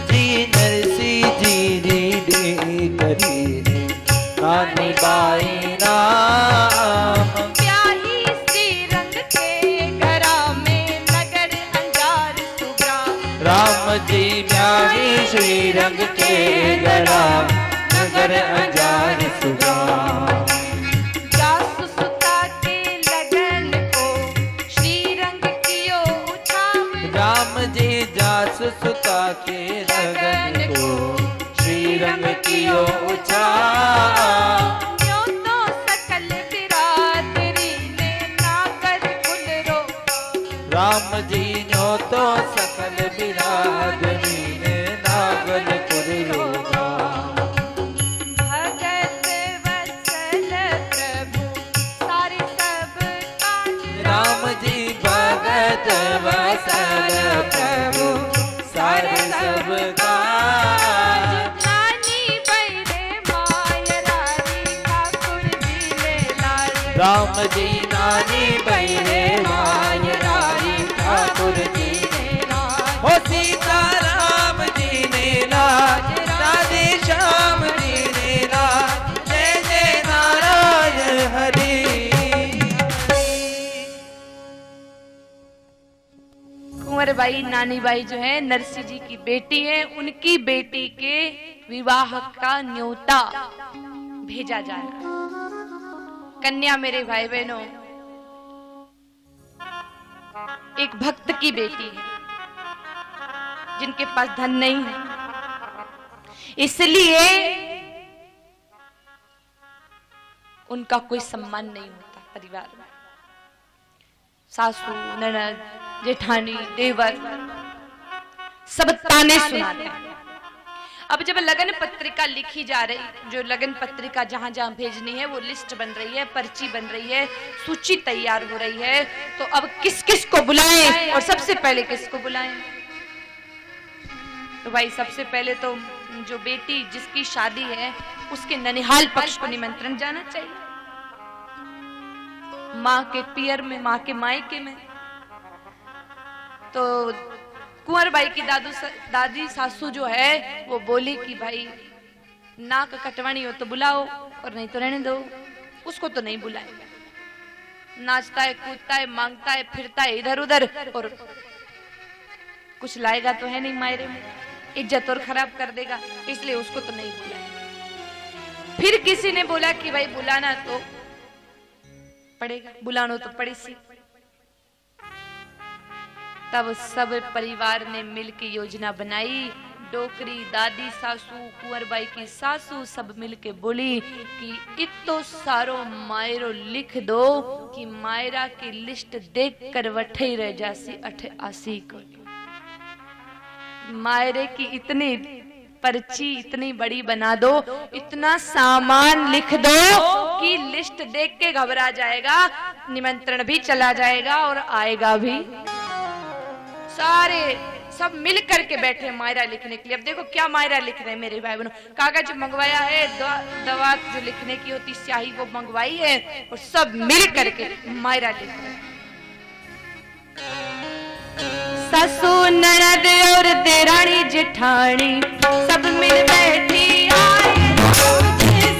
जी, नरसिंह जी री टीकरी ने नानी बाई नाम, राम जी ब्याही श्री रंग के गरा, नगर अंजार सुग्राम। जासुसुता के लगन को श्री रंग कियो उछाव, राम जी जासुसुता के लगन को श्री रंग कियो उछाव। न्यों तो सकल बिरादरी ने नागर कुल रो, राम जी न्यों तो सकल बिरादरी ने नागल कुर्रोगा। भगत वत्सल प्रभु सारे सब काज, राम जी भगत वत्सल प्रभु सारे सब काज। नानी बैरे मायरारी ठाकुर जी ले लाड़, राम जी नानी बैरे मायरारी ठाकुर जी, ले लाड़। हो सीता राम जी ने लाड़। कुंवर बाई नानी बाई जो है नरसिंह जी की बेटी है, उनकी बेटी के विवाह का न्योता भेजा जा रहा है। कन्या मेरे भाई बहनों, एक भक्त की बेटी है जिनके पास धन नहीं है, इसलिए उनका कोई सम्मान नहीं होता परिवार में। सासू, ननद, जेठानी, देवर सब ताने सुनाते हैं। अब जब लगन पत्रिका लिखी जा रही, जो लगन पत्रिका जहां जहां भेजनी है वो लिस्ट बन रही है, पर्ची बन रही है, सूची तैयार हो रही है, तो अब किस किस को बुलाएं और सबसे पहले किसको बुलाएं? तो भाई सबसे पहले तो जो बेटी जिसकी शादी है उसके ननिहाल पक्ष को निमंत्रण जाना चाहिए, माँ के पियर में, माँ के मायके में। तो कुंवर बाई की दादी सासू जो है वो बोली कि भाई नाक कटवानी हो तो बुलाओ और नहीं तो रहने दो। उसको तो नहीं बुलाएगा, नाचता है, कूदता है, मांगता है, फिरता है इधर उधर और कुछ लाएगा तो है नहीं मायरे में, इज्जत और खराब कर देगा, इसलिए उसको तो नहीं बुलाएगा। फिर किसी ने बोला कि भाई बुलाना तो पड़ेगा, बुलानो तो पड़े सी। तब सब परिवार ने मिलकर योजना बनाई। डोकरी, दादी सासू, कुंवर बाई की सासू सब मिलके बोली कि इतो सारो मायरो लिख दो कि मायरा की लिस्ट देख कर वठे रह जासी अठे आसी को। मायरे की इतनी पर्ची इतनी बड़ी बना दो, इतना सामान लिख दो कि लिस्ट देख के घबरा जाएगा, निमंत्रण भी चला जाएगा और आएगा भी। सारे सब मिल करके बैठे मायरा लिखने के लिए। अब देखो क्या मायरा लिख रहे हैं मेरे भाई बहनों, कागज मंगवाया है, दवा जो लिखने की होती स्याही वो मंगवाई है और सब मिल करके मायरा लिख रहे हैं। सासू, ननद और देरानी जेठानी सब मिल बैठी आए।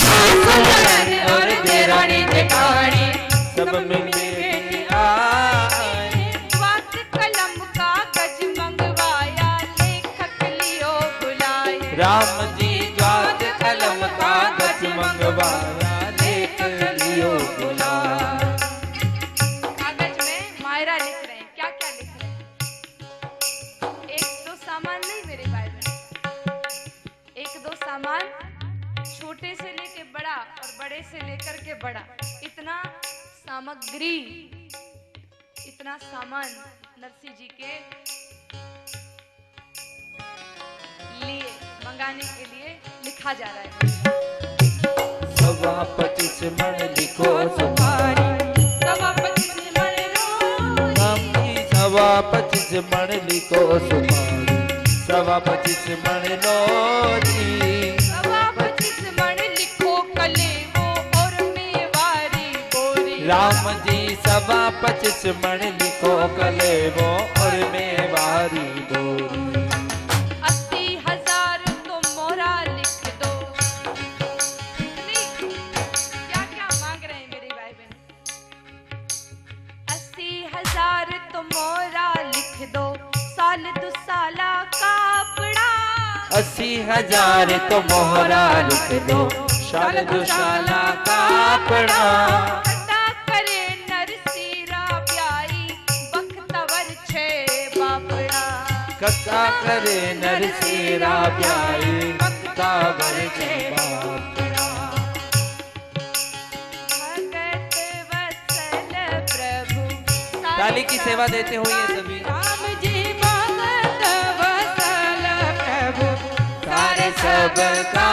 सासू, ननद और देरानी जेठानी सब मिल बैठी आए। बात कलम कागज मंगवाया, लेखक लियो बुलाए। राम जी द्वात कलम कागज मंगवाया, लेखक लियो बुलाए। कागज में मायरा लिख रहे हैं। क्या क्या लिख रहे हैं? एक दो सामान नहीं मेरे भाई बहन, एक दो सामान, छोटे से लेके बड़ा और बड़े से लेकर के बड़ा, इतना सामग्री, इतना सामान नरसिंह जी के लिए मंगाने के लिए लिखा जा रहा है। 25 मण लिखो सुपारी, 25 मण रो। 25 मण लिखो सुपारी, 25 मण लो जी। 25 मण लिखो कलेवो और मेवारी बोरी। राम जी 25 मण लिखो कलेवो और मेवारी बोरी। 80,000 तो मोहरा लिख दो। क्या क्या मांग रहे हैं मेरे भाई बहन? 80,000 तो मोहरा लिख दो, साल दो साला कापड़ा। 80,000 तो मोहरा लिख दो, साल दो साला कापड़ा। कटा करे नरसिंह ब्याई, बख्तवर छे बापड़ा। कक्का करे नरसिंह ब्याई, बख्तवर छे बापड़ा। भगत वत्सल प्रभु। ताली की सेवा देते हुए ये सभी। राम जी भगत वत्सल प्रभु, सारे सबका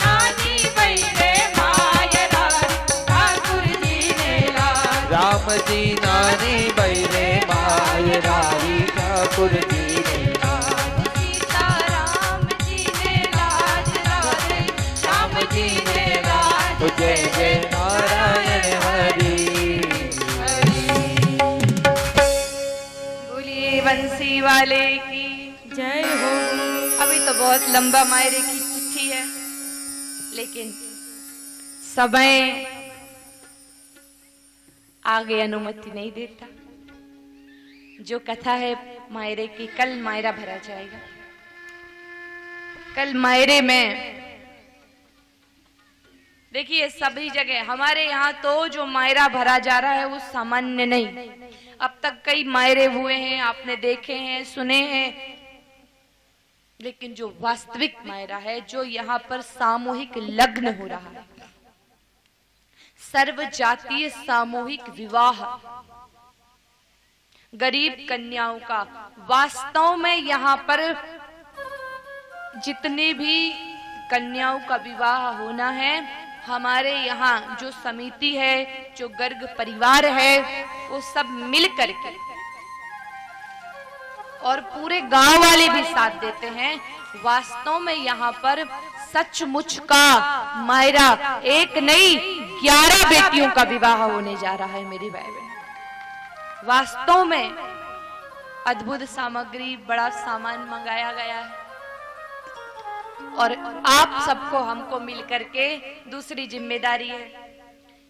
नानी बैरे मायरा, ठाकुर जी ने लाज। राम जी नानी बैरे मायरारी, ठाकुर जी ने लाज। सीता राम जी ने लाज राधे, श्याम जी ने लाज। जय जय नारायण हरि। बोलिए बंसी वाले की जय हो। अभी तो बहुत लंबा मायरे की चिट्ठी है, लेकिन समय आगे अनुमति नहीं देता। जो कथा है मायरे की, कल मायरा भरा जाएगा। कल मायरे में देखिए सभी जगह हमारे यहाँ तो जो मायरा भरा जा रहा है वो सामान्य नहीं। अब तक कई मायरे हुए हैं, आपने देखे हैं, सुने हैं, लेकिन जो वास्तविक मायरा है, जो यहाँ पर सामूहिक लग्न हो रहा है, सर्व जातीय सामूहिक विवाह गरीब कन्याओं का, वास्तव में यहाँ पर जितने भी कन्याओं का विवाह होना है, हमारे यहाँ जो समिति है, जो गर्ग परिवार है, वो सब मिल करके और पूरे गांव वाले भी साथ देते हैं। वास्तव में यहाँ पर सचमुच का मायरा एक नहीं 11 बेटियों का विवाह होने जा रहा है मेरी भाई बहन। वास्तव में अद्भुत सामग्री, बड़ा सामान मंगाया गया है और आप सबको हमको मिलकर के दूसरी जिम्मेदारी है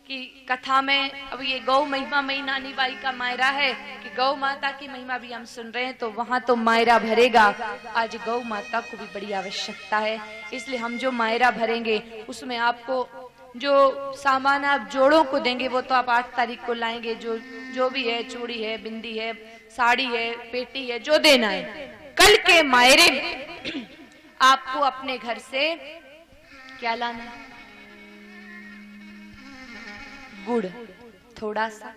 कि कथा में अब ये गौ महिमा मई नानी बाई का मायरा है कि गौ माता की महिमा भी हम सुन रहे हैं, तो वहां तो मायरा भरेगा। आज गौ माता को भी बड़ी आवश्यकता है, इसलिए हम जो मायरा भरेंगे उसमें आपको जो सामान आप जोड़ों को देंगे वो तो आप 8 तारीख को लाएंगे। जो भी है, चूड़ी है, बिंदी है, साड़ी है, पेटी है, जो देना है, कल के मायरे में आपको अपने घर से क्या लाना है? गुड़ थोड़ा सा,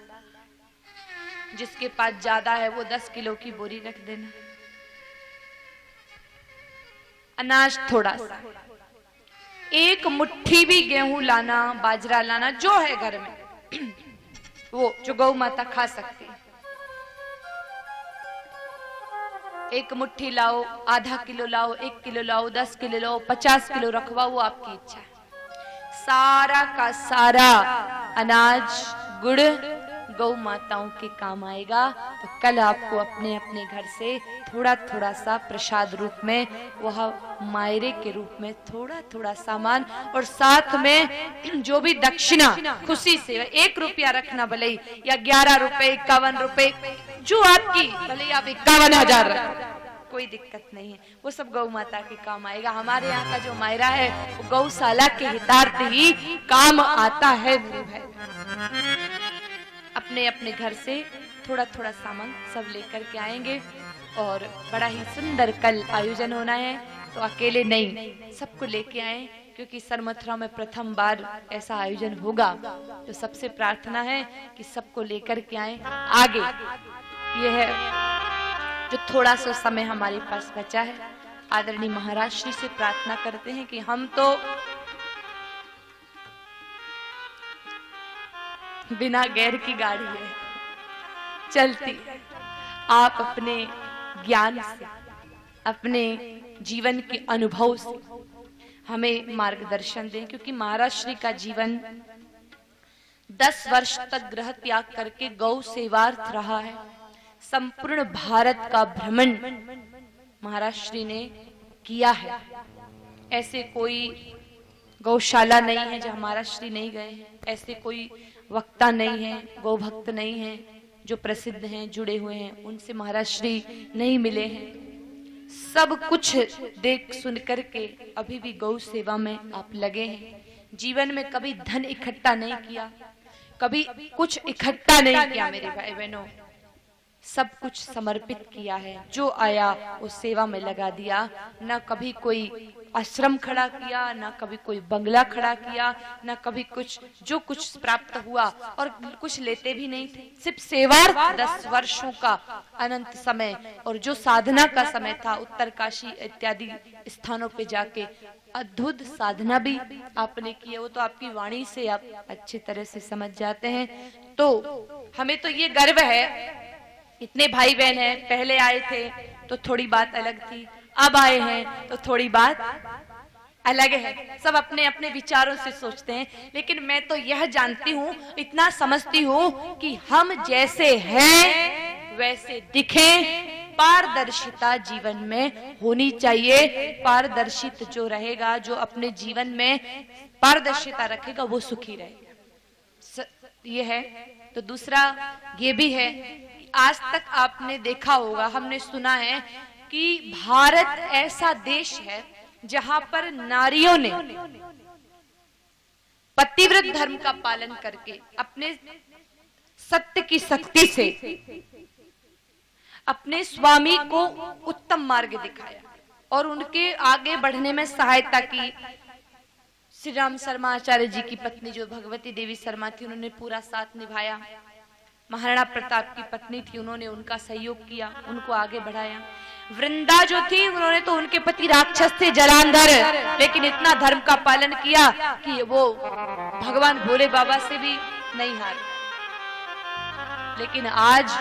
जिसके पास ज्यादा है वो 10 किलो की बोरी रख देना। अनाज थोड़ा सा, 1 मुट्ठी भी गेहूं लाना, बाजरा लाना, जो है घर में वो जो गौ माता खा सकती है। 1 मुट्ठी लाओ, आधा किलो लाओ, 1 किलो लाओ, 10 किलो लाओ, 50 किलो रखवाओ, वो आपकी इच्छा है। सारा का सारा अनाज गुड़ गौ माताओं के काम आएगा। तो कल आपको अपने अपने घर से थोड़ा थोड़ा सा प्रसाद रूप में, वह मायरे के रूप में थोड़ा थोड़ा सामान, और साथ में जो भी दक्षिणा खुशी से 1 रुपया रखना, भले या 11 रुपए, 51 रुपए, जो आपकी, भले आप 51,000 रखो, कोई दिक्कत नहीं है, वो सब गौ माता के काम आएगा। हमारे यहाँ का जो मायरा है वो गौशाला के हितार्थ ही काम आता है मेरे भाई। अपने अपने घर से थोड़ा थोड़ा सामान सब लेकर के आएंगे और बड़ा ही सुंदर कल आयोजन होना है। तो अकेले नहीं, सबको लेके आए, क्योंकि सरमथुरा में प्रथम बार ऐसा आयोजन होगा। तो सबसे प्रार्थना है कि सबको लेकर के आए। आगे यह है जो थोड़ा सा समय हमारे पास बचा है, आदरणीय महाराज श्री से प्रार्थना करते हैं कि हम तो बिना गैर की गाड़ी है चलती, आप अपने ज्ञान से, अपने जीवन के अनुभव से हमें मार्गदर्शन दें। क्योंकि महाराज श्री का जीवन 10 वर्ष तक गृह त्याग करके गौ सेवार्थ रहा है। संपूर्ण भारत का भ्रमण महाराज श्री ने किया है। ऐसे कोई गौशाला नहीं है जहां महाराज श्री नहीं गए हैं, ऐसे कोई वक्ता नहीं है, गौ भक्त नहीं है जो प्रसिद्ध हैं, जुड़े हुए हैं, उनसे महाराज श्री नहीं मिले हैं। सब कुछ देख सुन करके अभी भी गौ सेवा में आप लगे हैं। जीवन में कभी धन इकट्ठा नहीं किया, कभी कुछ इकट्ठा नहीं किया मेरे भाई बहनों, सब कुछ समर्पित किया है। जो आया वो सेवा में लगा दिया। ना कभी कोई आश्रम खड़ा किया, ना कभी कोई बंगला खड़ा किया, ना कभी कुछ, जो कुछ प्राप्त हुआ और कुछ लेते भी नहीं थे, सिर्फ सेवार्थ 10 वर्षों का अनंत समय, और जो साधना का समय था उत्तरकाशी इत्यादि स्थानों पे जाके अद्भुत साधना भी आपने की है। वो तो आपकी वाणी से आप अच्छी तरह से समझ जाते हैं। तो हमें तो ये गर्व है, इतने भाई बहन हैं, पहले आए थे तो थोड़ी बात अलग थी, अब आए हैं तो थोड़ी बात अलग है। सब अपने अपने विचारों से सोचते हैं, लेकिन मैं तो यह जानती हूँ, इतना समझती हूँ कि हम जैसे हैं वैसे दिखें। पारदर्शिता जीवन में होनी चाहिए। पारदर्शित जो रहेगा, जो अपने जीवन में पारदर्शिता रखेगा, वो सुखी रहेगा। ये है। तो दूसरा ये भी है, आज तक आपने देखा होगा, हमने सुना है कि भारत ऐसा देश है जहां पर नारियों ने पतिव्रत धर्म का पालन करके अपने सत्य की शक्ति से अपने स्वामी को उत्तम मार्ग दिखाया और उनके आगे बढ़ने में सहायता की। श्री राम शर्मा आचार्य जी की पत्नी जो भगवती देवी शर्मा थी, उन्होंने पूरा साथ निभाया। महाराणा प्रताप की पत्नी थी, उन्होंने उनका सहयोग किया, उनको आगे बढ़ाया। वृंदा जो थी, उन्होंने तो उनके पति राक्षस थे जलांधर, लेकिन इतना धर्म का पालन किया कि वो भगवान भोले बाबा से भी नहीं हारे। लेकिन आज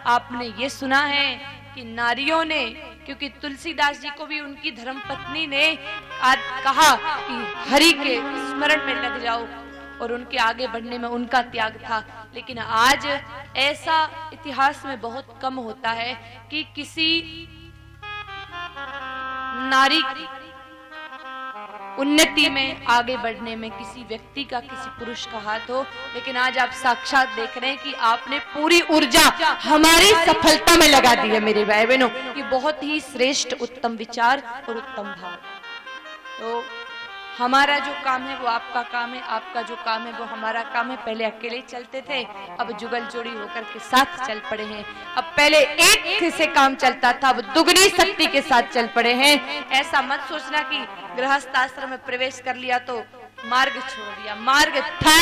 आपने ये सुना है कि नारियों ने, क्योंकि तुलसीदास जी को भी उनकी धर्म पत्नी ने आज कहा कि हरि के स्मरण में लग जाओ, और उनके आगे बढ़ने में उनका त्याग था। लेकिन आज ऐसा इतिहास में बहुत कम होता है कि किसी नारी की उन्नति में, आगे बढ़ने में किसी व्यक्ति का, किसी पुरुष का हाथ हो। लेकिन आज आप साक्षात देख रहे हैं कि आपने पूरी ऊर्जा हमारी सफलता में लगा दी है मेरे भाई बहनों। ये बहुत ही श्रेष्ठ उत्तम विचार और उत्तम भाव। तो हमारा जो काम है वो आपका काम है, आपका जो काम है वो हमारा काम है। पहले अकेले चलते थे, अब जुगल जोड़ी होकर के साथ चल पड़े हैं। अब पहले एक से काम चलता था, अब दुगनी शक्ति के साथ चल पड़े हैं। ऐसा मत सोचना कि गृहस्थ आश्रम में प्रवेश कर लिया तो मार्ग छोड़ दिया। मार्ग था,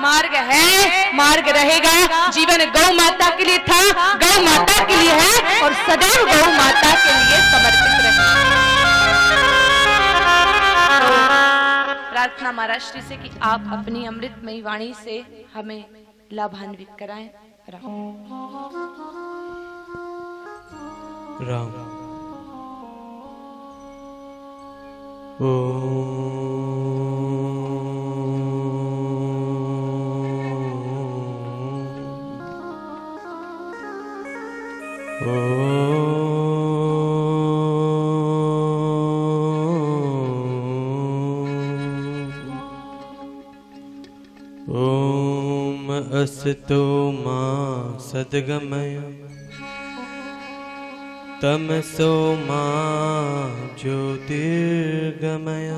मार्ग है, मार्ग रहेगा। जीवन गौ माता के लिए था, गौ माता के लिए है और सदैव गौ माता के लिए समर्पित रहेगा। प्रार्थना महाराज श्री से कि आप अपनी अमृतमयी वाणी से हमें लाभान्वित कराएं। राम ओम असतो मा सद्गमय तमसो मा ज्योतिर्गमय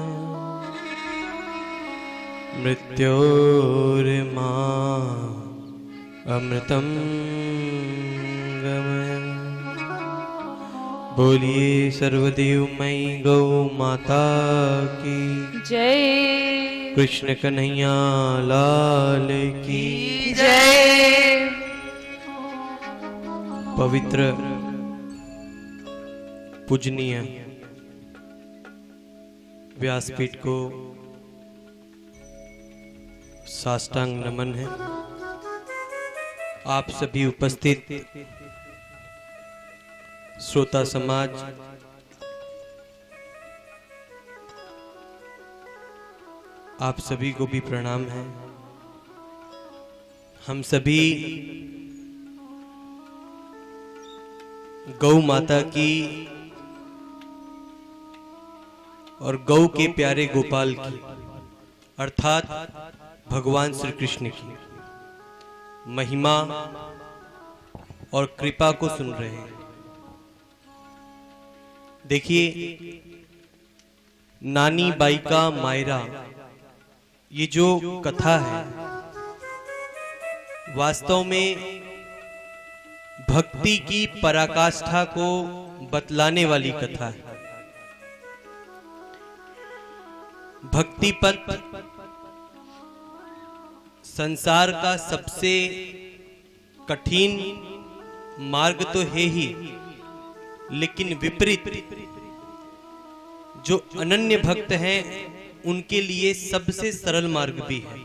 मृत्योर्मा अमृतं गमय। बोलिए सर्वदेवमयी गौ माता की जय। कृष्ण कन्हैया लाल की जय। पवित्र पूजनीय व्यासपीठ को साष्टांग नमन है। आप सभी उपस्थित श्रोता समाज, आप सभी को भी प्रणाम है। हम सभी गौ माता की और गौ के प्यारे गोपाल की अर्थात भगवान श्री कृष्ण की महिमा और कृपा को सुन रहे हैं। देखिए, नानी बाई का मायरा, ये जो कथा है वास्तव में भक्ति की पराकाष्ठा को बतलाने वाली कथा है। भक्ति पथ संसार का सबसे कठिन मार्ग तो है ही, लेकिन विपरीत जो अनन्य भक्त हैं उनके लिए सबसे सरल मार्ग भी है।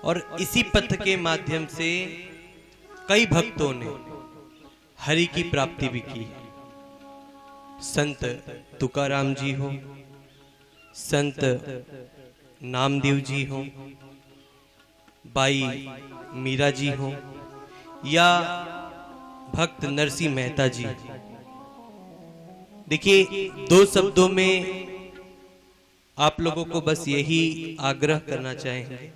और इसी पथ के माध्यम से कई भक्तों ने हरि की प्राप्ति भी की है। संत तुकाराम जी हो, संत नामदेव जी हो, बाई मीरा जी हो, या भक्त नरसिंह मेहता जी। देखिए, दो शब्दों में आप लोगों को बस यही आग्रह करना चाहेंगे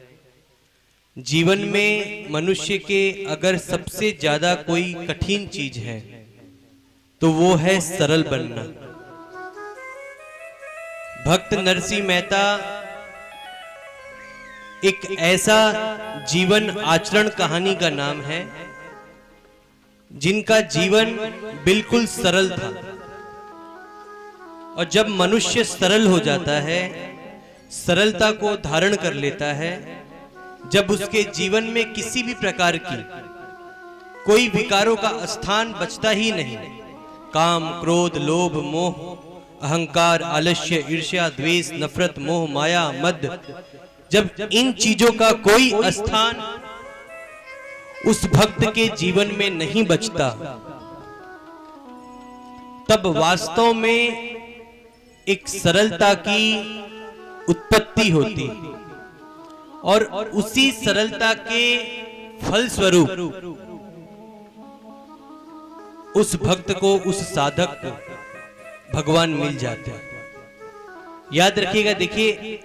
जीवन में मनुष्य के अगर सबसे ज्यादा कोई कठिन चीज है तो वो है सरल बनना। भक्त नरसिंह मेहता एक ऐसा जीवन आचरण कहानी का नाम है जिनका जीवन बिल्कुल सरल था। और जब मनुष्य सरल हो जाता है, सरलता को धारण कर लेता है, जब उसके जीवन में किसी भी प्रकार की कोई विकारों का स्थान बचता ही नहीं, काम, क्रोध, लोभ, मोह, अहंकार, आलस्य, ईर्ष्या, द्वेष, नफरत, मोह, माया, मद, जब इन चीजों का कोई स्थान उस भक्त के जीवन में नहीं बचता, तब वास्तव में एक सरलता की उत्पत्ति होती और उसी सरलता के फलस्वरूप उस भक्त को, उस साधक को भगवान मिल जाते हैं। याद रखिएगा, देखिए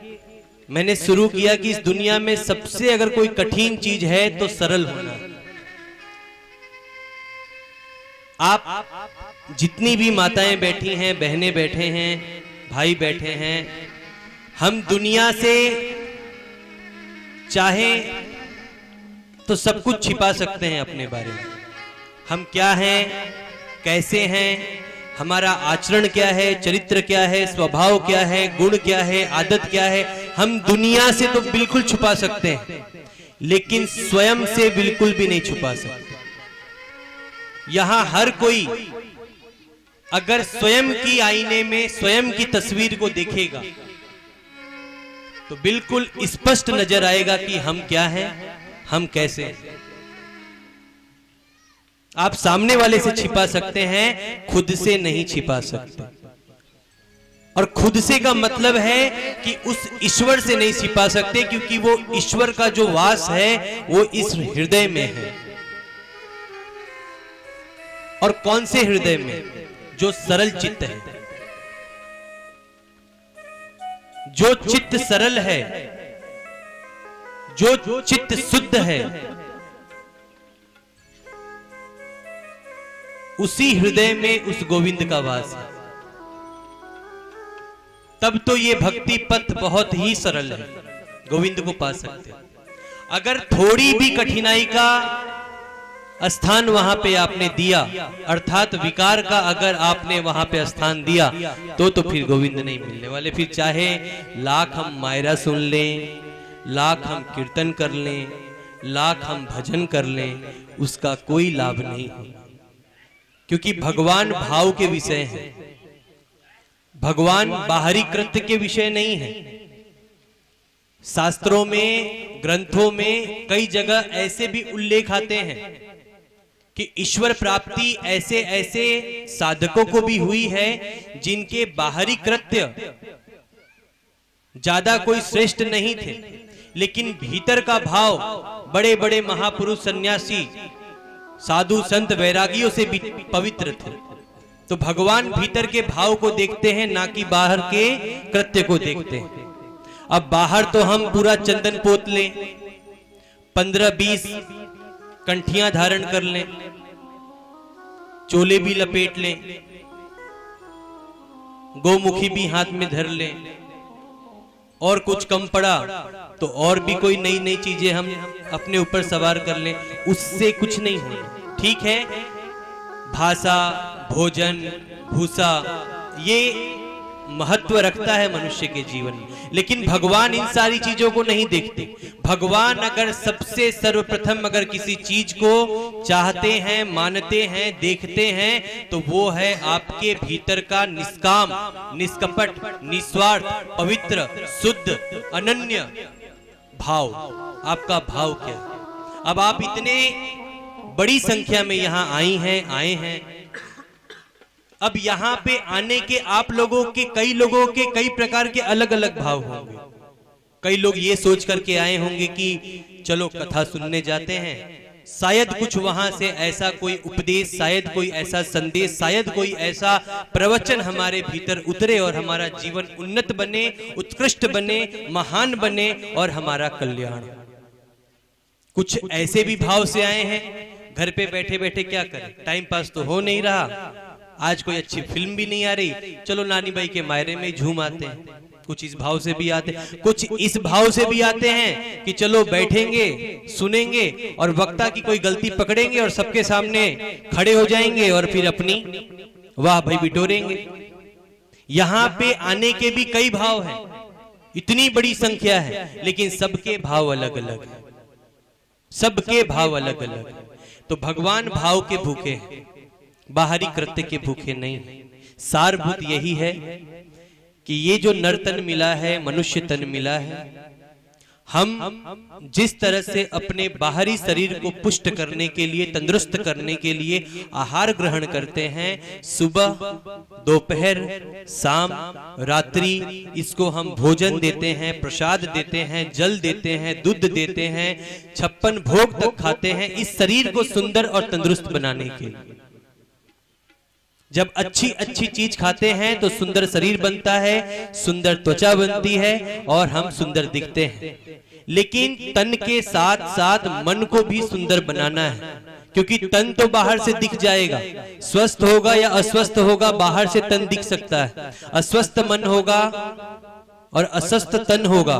मैंने शुरू किया कि इस दुनिया में सबसे अगर कोई कठिन चीज है तो सरल होना। आप जितनी भी माताएं बैठी हैं, बहनें बैठे हैं, भाई बैठे हैं, हम दुनिया से चाहे तो सब कुछ छिपा सकते हैं अपने बारे में। हम क्या हैं, कैसे हैं, हमारा आचरण क्या है, चरित्र क्या है, स्वभाव क्या है, गुण क्या है, आदत क्या है, हम दुनिया से तो बिल्कुल छुपा सकते हैं, लेकिन स्वयं से बिल्कुल भी नहीं छुपा सकते। यहां हर कोई अगर स्वयं की आईने में स्वयं की तस्वीर को देखेगा तो बिल्कुल स्पष्ट नजर आएगा कि हम क्या हैं, हम कैसे हैं। आप सामने वाले से छिपा सकते हैं, खुद से नहीं छिपा सकते। और खुद से का मतलब है कि उस ईश्वर से नहीं छिपा सकते, क्योंकि वो ईश्वर का जो वास है वो इस हृदय में है। और कौन से हृदय में? जो सरल चित्त है। जो चित्त सरल है, जो चित्त शुद्ध है, उसी हृदय में उस गोविंद का वास है। तब तो ये भक्ति पथ बहुत ही सरल है, गोविंद को पा सकते हैं। अगर थोड़ी भी कठिनाई का स्थान वहां पे आपने दिया, अर्थात विकार का अगर आपने वहां पे स्थान दिया, तो फिर गोविंद नहीं मिलने वाले। फिर चाहे लाख हम मायरा सुन लें, लाख हम कीर्तन कर लें, लाख हम भजन कर लें, उसका कोई लाभ नहीं है, क्योंकि भगवान भाव के विषय है, भगवान बाहरी कृत्य के विषय नहीं है। शास्त्रों में, ग्रंथों में कई जगह ऐसे भी उल्लेख आते हैं कि ईश्वर प्राप्ति ऐसे ऐसे साधकों को भी हुई है जिनके बाहरी कृत्य ज्यादा कोई श्रेष्ठ नहीं थे, लेकिन भीतर का भाव बड़े बड़े महापुरुष, सन्यासी, साधु, संत, वैरागियों से भी पवित्र थे। तो भगवान भीतर के भाव को देखते हैं, ना कि बाहर के कृत्य को देखते हैं। अब बाहर तो हम पूरा चंदन पोत लें, 15-20 कंठियां धारण कर लें, चोले भी लपेट लें, गोमुखी भी हाथ में धर लें, और कुछ कम पड़ा तो और भी कोई नई नई चीजें हम अपने ऊपर सवार कर लें, उससे कुछ नहीं होगा। ठीक है, भाषा, भोजन, भूसा ये महत्व रखता है मनुष्य के जीवन में, लेकिन भगवान इन सारी चीजों को नहीं देखते। भगवान अगर सबसे सर्वप्रथम अगर किसी चीज को चाहते हैं, मानते हैं, देखते हैं, तो वो है आपके भीतर का निष्काम, निष्कपट, निस्वार्थ, पवित्र, शुद्ध, अनन्य भाव। आपका भाव क्या है? अब आप इतने बड़ी संख्या में यहां आए हैं। अब यहाँ पे आने के आप लोगों के, कई लोगों के कई प्रकार के अलग अलग भाव होंगे। कई लोग ये सोच करके आए होंगे कि चलो कथा सुनने जाते हैं, शायद कुछ वहां से ऐसा कोई उपदेश, शायद कोई ऐसा संदेश, शायद कोई ऐसा प्रवचन हमारे भीतर उतरे और हमारा जीवन उन्नत बने, उत्कृष्ट बने, महान बने और हमारा कल्याण। कुछ ऐसे भी भाव से आए हैं, घर पे बैठे बैठे क्या करें, टाइम पास तो हो नहीं रहा, आज कोई अच्छी फिल्म भी नहीं आ रही, चलो नानी बाई के मायरे में झूम आते हैं। कुछ इस भाव से भी आते हैं, कुछ इस भाव से भी आते हैं कि चलो बैठेंगे, सुनेंगे और वक्ता की कोई गलती पकड़ेंगे और सबके सामने खड़े हो जाएंगे और फिर अपनी वाह भाई बिटोरेंगे। यहां पे आने के भी कई भाव हैं, इतनी बड़ी संख्या है, लेकिन सबके भाव अलग अलग है, सबके भाव अलग अलग है। तो भगवान भाव के भूखे हैं, बाहरी कृत्य के भूखे नहीं। सारभूत यही है कि ये जो नर्तन मिला है, मनुष्य तन मिला है, हम जिस तरह से अपने बाहरी शरीर को पुष्ट करने के लिए, तंदुरुस्त करने के लिए आहार ग्रहण करते हैं, सुबह, दोपहर, शाम, रात्रि, इसको हम भोजन देते हैं, प्रसाद देते हैं, जल देते हैं, दूध देते हैं, 56 भोग तक खाते हैं, इस शरीर को सुंदर और तंदुरुस्त बनाने के लिए। जब अच्छी अच्छी चीज खाते हैं तो सुंदर शरीर बनता है, सुंदर त्वचा बनती है और हम सुंदर दिखते हैं। लेकिन तन के साथ साथ मन को भी सुंदर बनाना है, क्योंकि तन तो बाहर से दिख जाएगा, स्वस्थ होगा या अस्वस्थ होगा, बाहर से तन दिख सकता है। अस्वस्थ मन होगा और अस्वस्थ तन होगा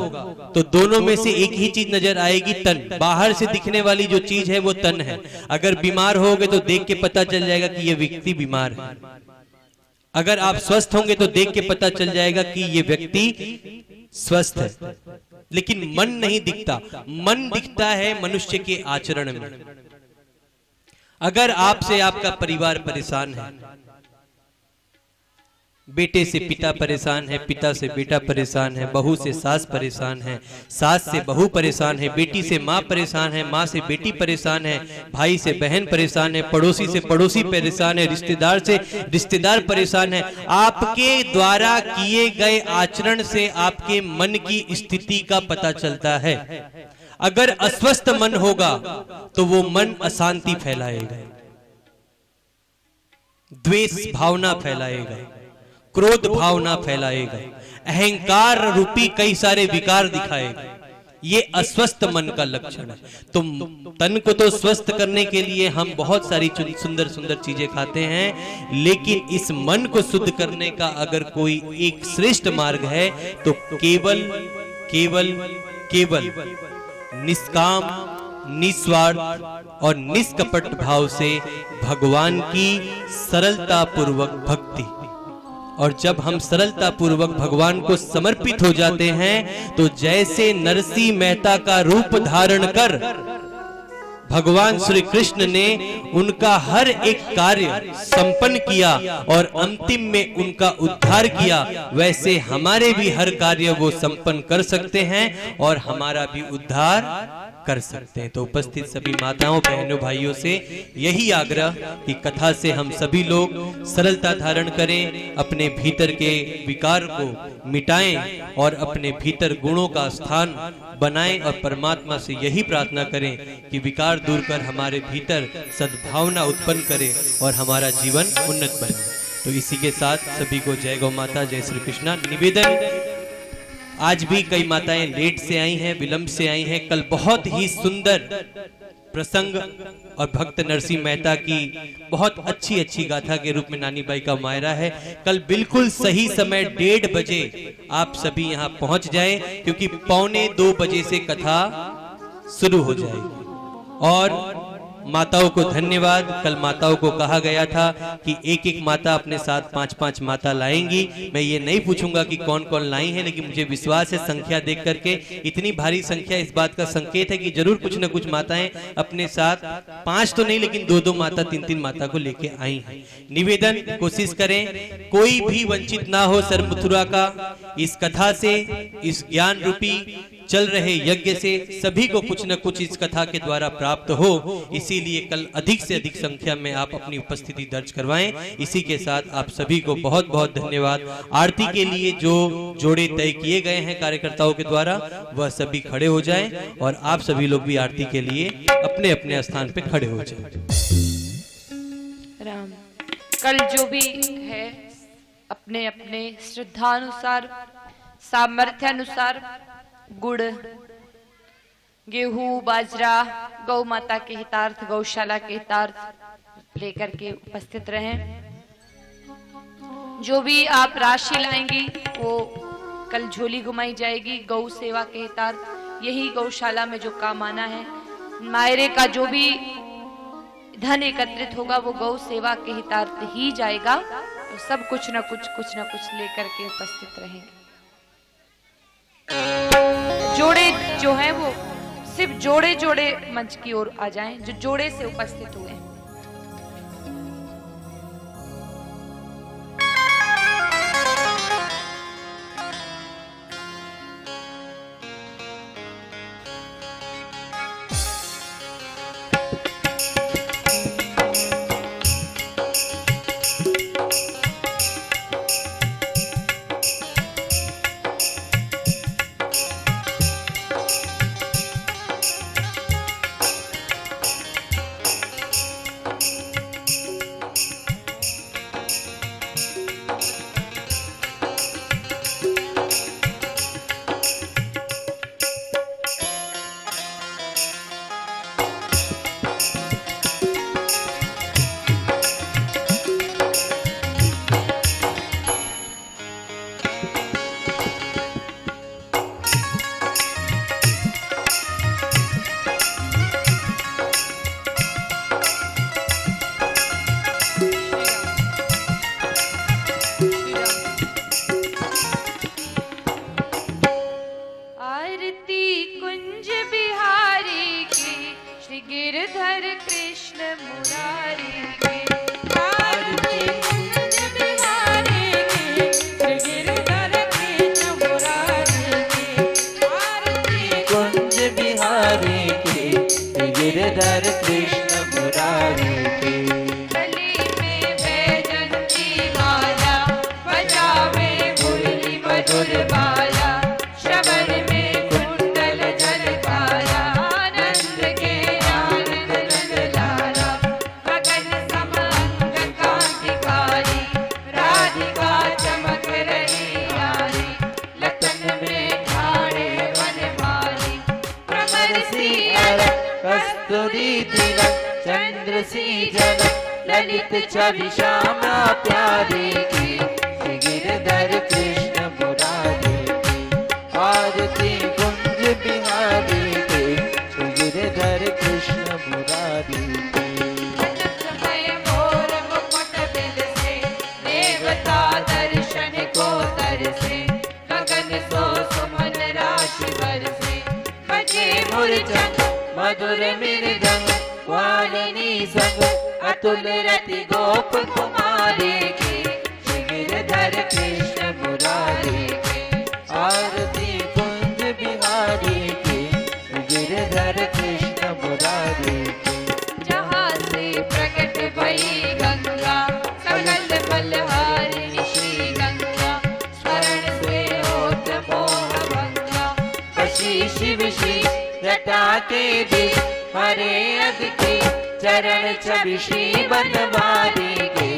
तो दोनों में से एक ही चीज नजर आएगी, तन। बाहर से दिखने वाली जो चीज है वो तन है। अगर बीमार होगे तो देख के पता चल जाएगा कि ये व्यक्ति बीमार है, अगर आप स्वस्थ होंगे तो देख के पता चल जाएगा कि ये व्यक्ति स्वस्थ है। लेकिन मन नहीं दिखता, मन दिखता है मनुष्य के आचरण में। अगर आपसे आपका परिवार परेशान है, बेटे से पिता परेशान है, पिता से बेटा परेशान है, बहू से सास परेशान है, सास से बहू परेशान है, बेटी से माँ परेशान है, माँ से बेटी परेशान है, भाई से बहन परेशान है, पड़ोसी से पड़ोसी परेशान है, रिश्तेदार से रिश्तेदार परेशान है। आपके द्वारा किए गए आचरण से आपके मन की स्थिति का पता चलता है। अगर अस्वस्थ मन होगा तो वो मन अशांति फैलाएगा, द्वेष भावना फैलाएगा, क्रोध भावना फैलाएगा, अहंकार रूपी कई सारे विकार दिखाएगा। ये अस्वस्थ मन का लक्षण है। तो तन को तो स्वस्थ करने के लिए हम बहुत सारी सुंदर सुंदर चीजें खाते हैं, लेकिन इस मन को शुद्ध करने का अगर कोई एक श्रेष्ठ मार्ग है तो केवल केवल केवल निष्काम, निस्वार्थ और निष्कपट भाव से भगवान की सरलता पूर्वक भक्ति। और जब हम सरलता पूर्वक भगवान को समर्पित हो जाते हैं तो जैसे नरसिंह मेहता का रूप धारण कर भगवान श्री कृष्ण ने उनका हर एक कार्य संपन्न किया और अंतिम में उनका उद्धार किया, वैसे हमारे भी हर कार्य वो संपन्न कर सकते हैं और हमारा भी उद्धार कर सकते हैं। तो उपस्थित सभी माताओं, बहनों, भाइयों से यही आग्रह कि कथा से हम सभी लोग सरलता धारण करें, अपने भीतर के विकार को मिटाएं और अपने भीतर गुणों का स्थान बनाएं और परमात्मा से यही प्रार्थना करें कि विकार दूर कर हमारे भीतर सद्भावना उत्पन्न करे और हमारा जीवन उन्नत बने। तो इसी के साथ सभी को जय गौ माता, जय श्री कृष्णा। निवेदन, आज भी कई माताएं लेट से आई हैं, विलंब से आई हैं। कल बहुत ही सुंदर प्रसंग और भक्त नरसिंह मेहता की बहुत अच्छी अच्छी गाथा के रूप में नानी बाई का मायरा है। कल बिल्कुल सही समय 1:30 बजे आप सभी यहाँ पहुंच जाएं, क्योंकि 1:45 बजे से कथा शुरू हो जाएगी। और माताओं को धन्यवाद। कल माताओं को कहा गया था कि एक एक माता अपने साथ 5-5 माता लाएंगी। मैं ये नहीं पूछूंगा कि कौन कौन लाई हैं, लेकिन मुझे विश्वास है संख्या देख करके इतनी भारी संख्या इस बात का संकेत है कि जरूर कुछ न कुछ माताएं अपने साथ 5 तो नहीं लेकिन 2-2 माता, 3-3 माता को लेके आई हैं। निवेदन, कोशिश करें कोई भी वंचित ना हो सर मथुरा का। इस कथा से, इस ज्ञान रूपी चल रहे यज्ञ से सभी को कुछ न कुछ इस कथा के द्वारा प्राप्त हो, इसीलिए कल अधिक से अधिक संख्या में आप अपनी उपस्थिति दर्ज करवाएं। इसी के साथ आप सभी को बहुत बहुत धन्यवाद। आरती के लिए जो जोड़े तय किए गए हैं कार्यकर्ताओं के द्वारा, वह सभी खड़े हो जाएं और आप सभी लोग भी आरती के लिए अपने अपने स्थान पे खड़े हो जाएं। राम, कल जो भी है अपने अपने श्रद्धानुसार, सामर्थ्यानुसार गुड़, गेहूं बाजरा गौ माता के हितार्थ, गौशाला के हितार्थ लेकर के उपस्थित रहें। जो भी आप राशि लाएंगी वो कल झोली घुमाई जाएगी गौ सेवा के हितार्थ। यही गौशाला में जो काम आना है, मायरे का जो भी धन एकत्रित होगा वो गौ सेवा के हितार्थ ही जाएगा। तो सब कुछ न कुछ लेकर के उपस्थित रहेंगे। जोड़े जो है वो सिर्फ जोड़े जोड़े मंच की ओर आ जाएं, जो जोड़े से उपस्थित हुए हैं। ललित छवि श्यामा प्यारे की, गिरधर कृष्ण मुरारी की। आरती कुंज बिहारी की, गिरधर कृष्ण मुरारी की। मोर मुकुट बिंद से देवता दर्शन को तरसे, गगन सो सुमन राशि बरसे। बजे मुरचंग मधुर मृदंग वालिनी संग, अतुल रति गोप कुमारी की, गिरधर कृष्ण मुरारी की। आरती कुंज बिहारी की, गिरधर कृष्ण मुरारी की। जहाँ से प्रकट भई गंगा, सकल बलहारिणी श्री गंगा। स्मरण से होत मोह भंगा, वशी शिव श्री जटा के दी, हरे अग की चरण छवि श्री बनवारी के,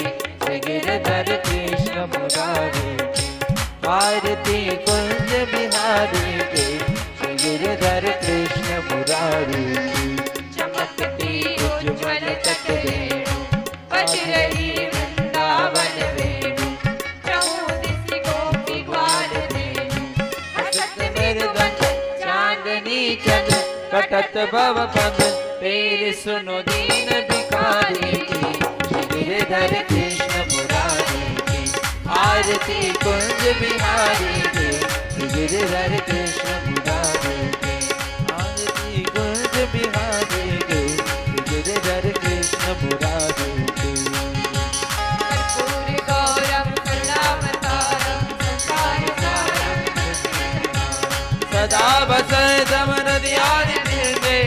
गिरधर कृष्ण मुरारी के। आरती कुंज बिहारी के, गिरधर कृष्ण मुरारी की। चमकती उज्ज्वल तट रेणु, बज रही वृंदावन वेणु। चहुँ दिस गोपी ग्वाल धेनु, हसत मृदुवत चांदनी चंद, कटत भव पद पेर सुनो दीन भिखारी की, गिरधर कृष्ण मुरारी की। आरती कुंज बिहारी के, गिरधर कृष्ण मुरारी की। आरती कुंज बिहारी के, गिरधर कृष्ण मुरारी की। कर्पूर गौरम करुणावतारम, संसार सारम सदा वसंतम हृदयानि निर्दे,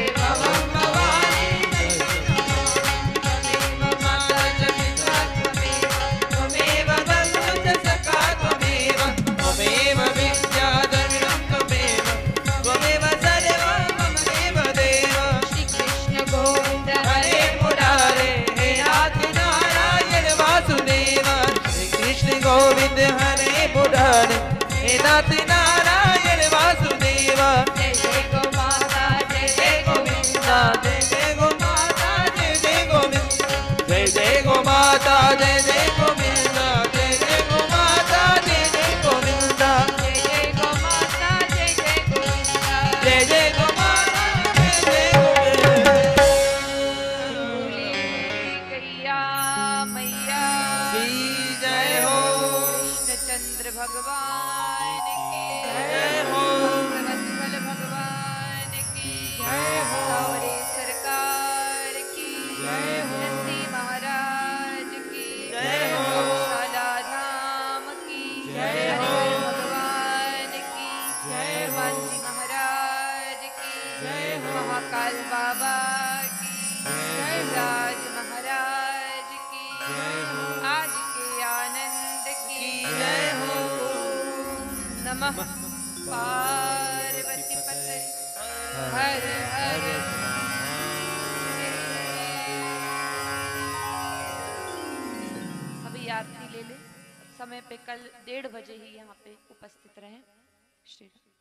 गोविंद हरे मुरारे, हे नाथ नारायण वासुदेवा। जय जय गो माता, जय महाकाल बाबा की जय, राज महाराज की आज के आनंद की जय हो। नमः पार्वती पते हर हर सभी यात्री ले ले समय पे कल 1:30 बजे ही यहाँ पे उपस्थित रहें। श्री राम।